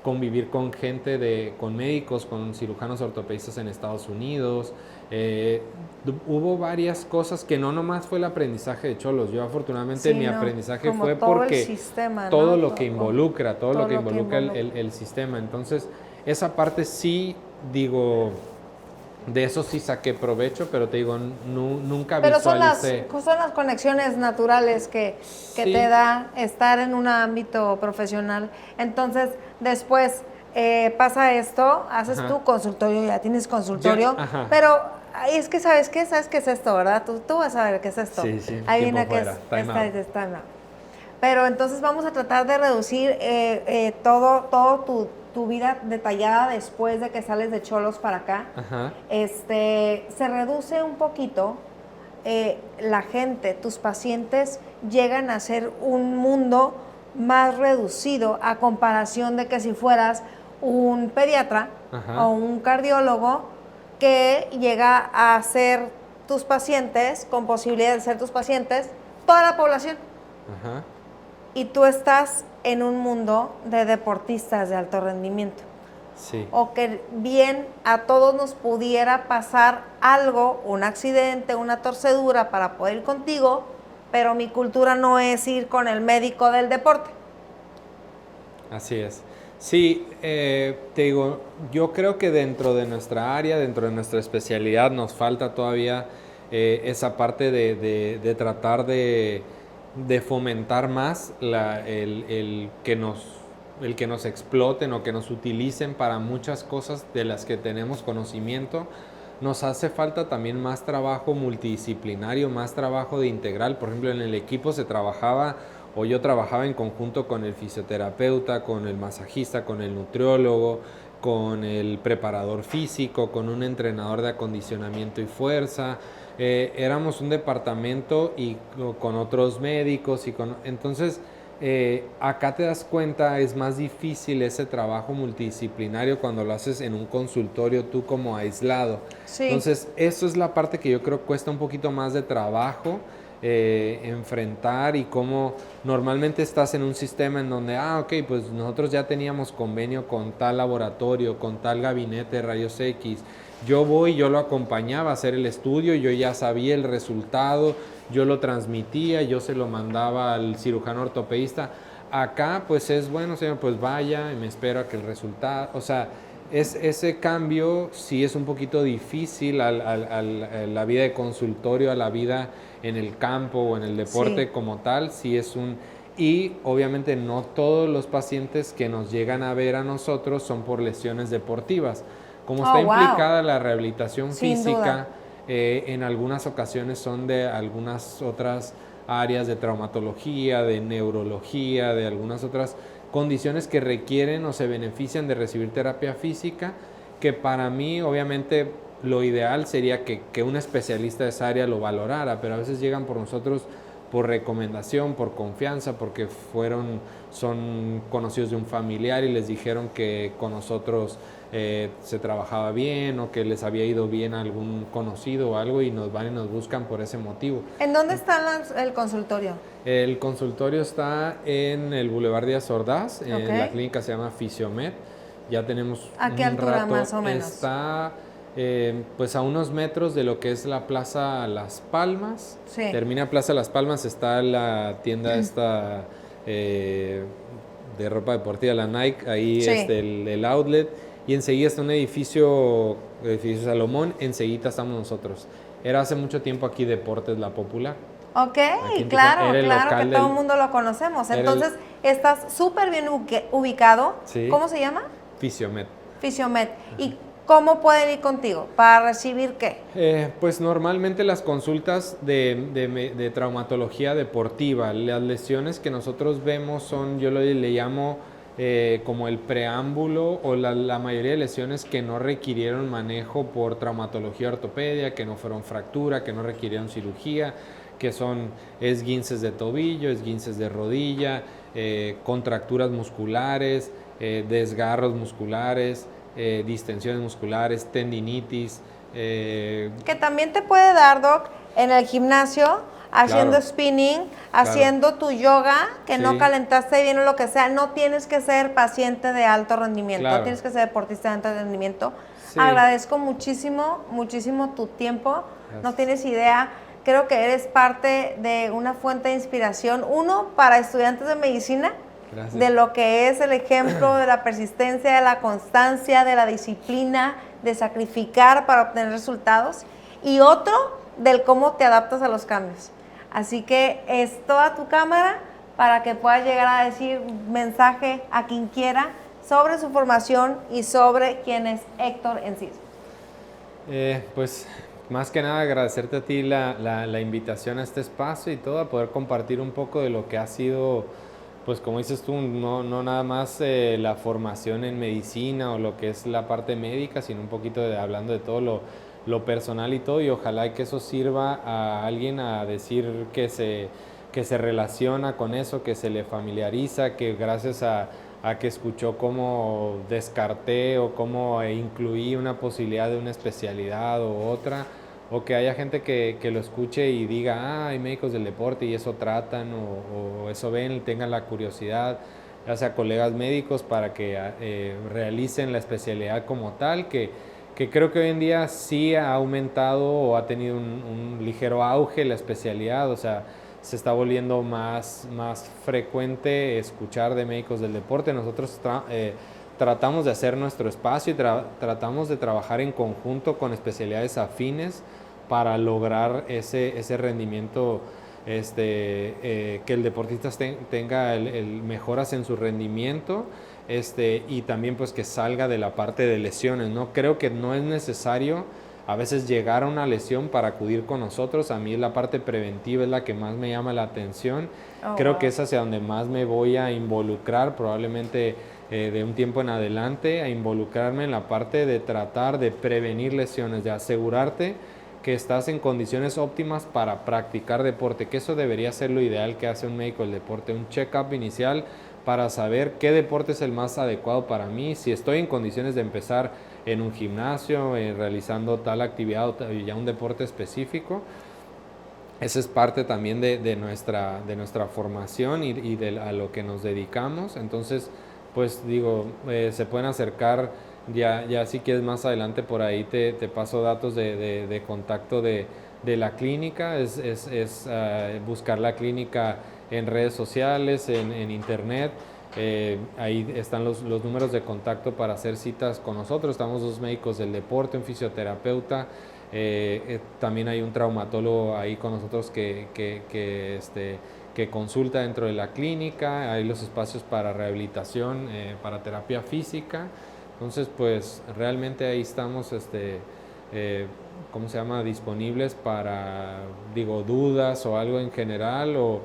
convivir con gente, con médicos, con cirujanos ortopedistas en Estados Unidos. Hubo varias cosas que no nomás fue el aprendizaje de Xolos. Yo afortunadamente mi aprendizaje como fue todo porque el sistema, todo ¿no? lo que involucra, todo lo que involucra involucra. el sistema. Entonces, esa parte sí, digo, de eso sí saqué provecho, pero te digo, nunca Pero visualicé. son las conexiones naturales que Sí. te da estar en un ámbito profesional. Entonces, después pasa esto, haces Ajá. tu consultorio, ya tienes consultorio, Ya, ajá. pero es que ¿sabes qué? ¿Sabes qué es esto, verdad? Tú vas a ver qué es esto. Sí, sí, Ahí tiempo viene que fuera, time out. es time out. Pero entonces vamos a tratar de reducir todo tu vida detallada después de que sales de Xolos para acá. Ajá. Se reduce un poquito la gente, tus pacientes llegan a ser un mundo más reducido a comparación de que si fueras un pediatra Ajá. o un cardiólogo que llega a ser tus pacientes, con posibilidad de ser tus pacientes, toda la población. Ajá. Y tú estás en un mundo de deportistas de alto rendimiento. Sí. O que bien a todos nos pudiera pasar algo, un accidente, una torcedura para poder ir contigo, pero mi cultura no es ir con el médico del deporte. Así es. Sí, te digo, yo creo que dentro de nuestra área, dentro de nuestra especialidad, nos falta todavía esa parte de tratar de fomentar más el que nos exploten o que nos utilicen para muchas cosas de las que tenemos conocimiento. Nos hace falta también más trabajo multidisciplinario, más trabajo de integral. Por ejemplo, en el equipo se trabajaba, o yo trabajaba en conjunto con el fisioterapeuta, con el masajista, con el nutriólogo, con el preparador físico, con un entrenador de acondicionamiento y fuerza. Éramos un departamento y con otros médicos entonces acá te das cuenta, es más difícil ese trabajo multidisciplinario cuando lo haces en un consultorio tú como aislado. Sí. Entonces eso es la parte que yo creo cuesta un poquito más de trabajo enfrentar, y cómo normalmente estás en un sistema en donde, ok, pues nosotros ya teníamos convenio con tal laboratorio, con tal gabinete de rayos X, yo lo acompañaba a hacer el estudio, yo ya sabía el resultado, yo lo transmitía, yo se lo mandaba al cirujano ortopedista. Acá pues es, bueno, señor, pues vaya y me espero a que el resultado, o sea, ese cambio sí es un poquito difícil a la vida de consultorio, a la vida en el campo o en el deporte Sí. como tal, sí es y obviamente no todos los pacientes que nos llegan a ver a nosotros son por lesiones deportivas. Como está implicada la rehabilitación Sin física, duda. En algunas ocasiones son de algunas otras áreas de traumatología, de neurología, de algunas otras condiciones que requieren o se benefician de recibir terapia física, que para mí obviamente lo ideal sería que un especialista de esa área lo valorara, pero a veces llegan por nosotros por recomendación, por confianza, porque son conocidos de un familiar y les dijeron que con nosotros se trabajaba bien, o que les había ido bien a algún conocido o algo, y nos van y nos buscan por ese motivo. ¿En dónde está el consultorio? El consultorio está en el Boulevard Díaz Ordaz, en la clínica se llama Fisiomed. Ya tenemos ¿A qué altura rato, más o menos? Está pues a unos metros de lo que es la Plaza Las Palmas. Sí. Termina Plaza Las Palmas, está la tienda esta de ropa deportiva, la Nike, ahí Sí. el outlet, y enseguida está un edificio Salomón, enseguida estamos nosotros. Era hace mucho tiempo aquí Deportes La Popular. Ok, Aquí en claro, Tijuana, era el claro local que todo del- el mundo lo conocemos. era el- Entonces, estás súper bien ubicado. Sí. ¿Cómo se llama? Fisiomed. Fisiomed. ¿Y cómo pueden ir contigo? ¿Para recibir qué? Pues normalmente las consultas de traumatología deportiva, las lesiones que nosotros vemos son, yo le llamo como el preámbulo o la mayoría de lesiones que no requirieron manejo por traumatología ortopedia, que no fueron fractura, que no requirieron cirugía, que son esguinces de tobillo, esguinces de rodilla, contracturas musculares, desgarros musculares, distensiones musculares, tendinitis. Que también te puede dar, Doc, en el gimnasio, haciendo Claro. spinning, haciendo tu yoga, que Sí. no calentaste bien o lo que sea. No tienes que ser paciente de alto rendimiento, Claro. tienes que ser deportista de alto rendimiento. Sí. Agradezco muchísimo, muchísimo tu tiempo. Gracias. No tienes idea. Creo que eres parte de una fuente de inspiración, uno, para estudiantes de medicina, Gracias. de lo que es el ejemplo de la persistencia, de la constancia, de la disciplina, de sacrificar para obtener resultados, y otro, del cómo te adaptas a los cambios. Así que es toda tu cámara para que puedas llegar a decir un mensaje a quien quiera sobre su formación y sobre quién es Héctor Enciso. Pues más que nada agradecerte a ti la invitación a este espacio y todo, a poder compartir un poco de lo que ha sido, pues como dices tú, no nada más la formación en medicina o lo que es la parte médica, sino un poquito hablando de todo lo personal y todo, y ojalá que eso sirva a alguien a decir que se relaciona con eso, que se le familiariza, que gracias a que escuchó cómo descarté o cómo incluí una posibilidad de una especialidad o otra, o que haya gente que lo escuche y diga, ah, hay médicos del deporte y eso tratan o eso ven, tengan la curiosidad, ya sea colegas médicos, para que realicen la especialidad como tal, que creo que hoy en día sí ha aumentado o ha tenido un ligero auge la especialidad, o sea, se está volviendo más frecuente escuchar de médicos del deporte. Nosotros tratamos de hacer nuestro espacio y tratamos de trabajar en conjunto con especialidades afines para lograr ese rendimiento, que el deportista tenga mejoras en su rendimiento, y también pues que salga de la parte de lesiones, ¿no? Creo que no es necesario a veces llegar a una lesión para acudir con nosotros. A mí la parte preventiva es la que más me llama la atención. Creo que es hacia donde más me voy a involucrar, probablemente de un tiempo en adelante, a involucrarme en la parte de tratar de prevenir lesiones, de asegurarte que estás en condiciones óptimas para practicar deporte, que eso debería ser lo ideal que hace un médico del deporte, un check-up inicial para saber qué deporte es el más adecuado para mí, si estoy en condiciones de empezar en un gimnasio, realizando tal actividad o ya un deporte específico. Esa es parte también de nuestra formación y a lo que nos dedicamos. Entonces, pues digo, se pueden acercar, ya si quieres más adelante por ahí te paso datos de contacto de la clínica, es buscar la clínica en redes sociales, en internet. Ahí están los números de contacto para hacer citas con nosotros. Estamos 2 médicos del deporte, un fisioterapeuta, también hay un traumatólogo ahí con nosotros que consulta dentro de la clínica. Hay los espacios para rehabilitación, para terapia física. Entonces, pues realmente ahí estamos, ¿cómo se llama?, disponibles para, dudas o algo en general, o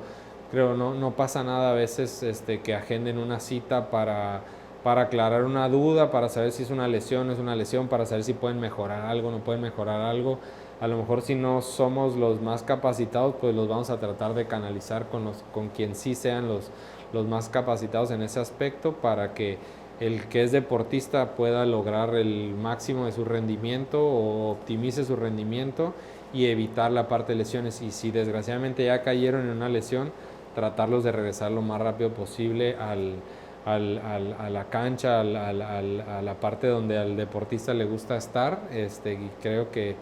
creo no pasa nada a veces que agenden una cita para aclarar una duda, para saber si es una lesión, no es una lesión, para saber si pueden mejorar algo, no pueden mejorar algo. A lo mejor si no somos los más capacitados, pues los vamos a tratar de canalizar con quien sí sean los más capacitados en ese aspecto, para que el que es deportista pueda lograr el máximo de su rendimiento o optimice su rendimiento y evitar la parte de lesiones. Y si desgraciadamente ya cayeron en una lesión, tratarlos de regresar lo más rápido posible a la cancha, a la parte donde al deportista le gusta estar, y creo que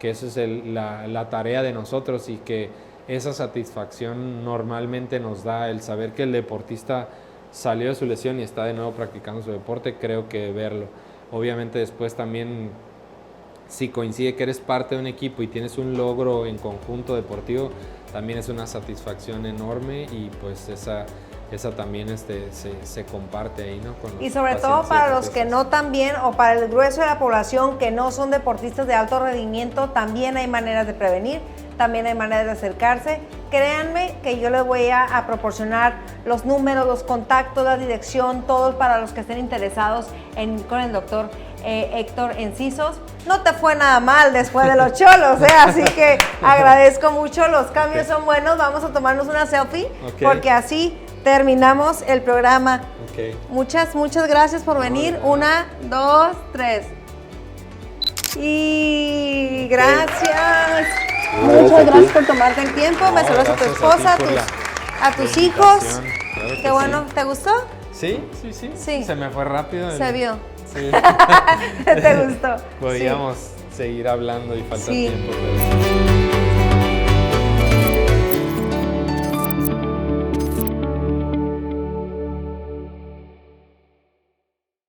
esa es la tarea de nosotros, y que esa satisfacción normalmente nos da el saber que el deportista salió de su lesión y está de nuevo practicando su deporte. Creo que verlo. Obviamente después también, si coincide que eres parte de un equipo y tienes un logro en conjunto deportivo, también es una satisfacción enorme, y pues esa también se comparte ahí, ¿no? Con los Y sobre todo pacientes para los que deportistas. no también, o para el grueso de la población que no son deportistas de alto rendimiento, también hay maneras de prevenir, también hay maneras de acercarse. Créanme que yo les voy a proporcionar los números, los contactos, la dirección, todos para los que estén interesados con el doctor Héctor Encisos. No te fue nada mal después de los cholos, así que agradezco mucho, los cambios son buenos. Vamos a tomarnos una selfie, porque así terminamos el programa. Muchas gracias por venir. 1, 2, 3. Y gracias. Muchas gracias por tomarte el tiempo. Me saludas a tu esposa, a tus hijos. Claro Qué bueno, ¿te gustó? Sí. Se me fue rápido. Se vio. Sí. ¿Te gustó? Podríamos seguir hablando y falta Sí. tiempo. Pero...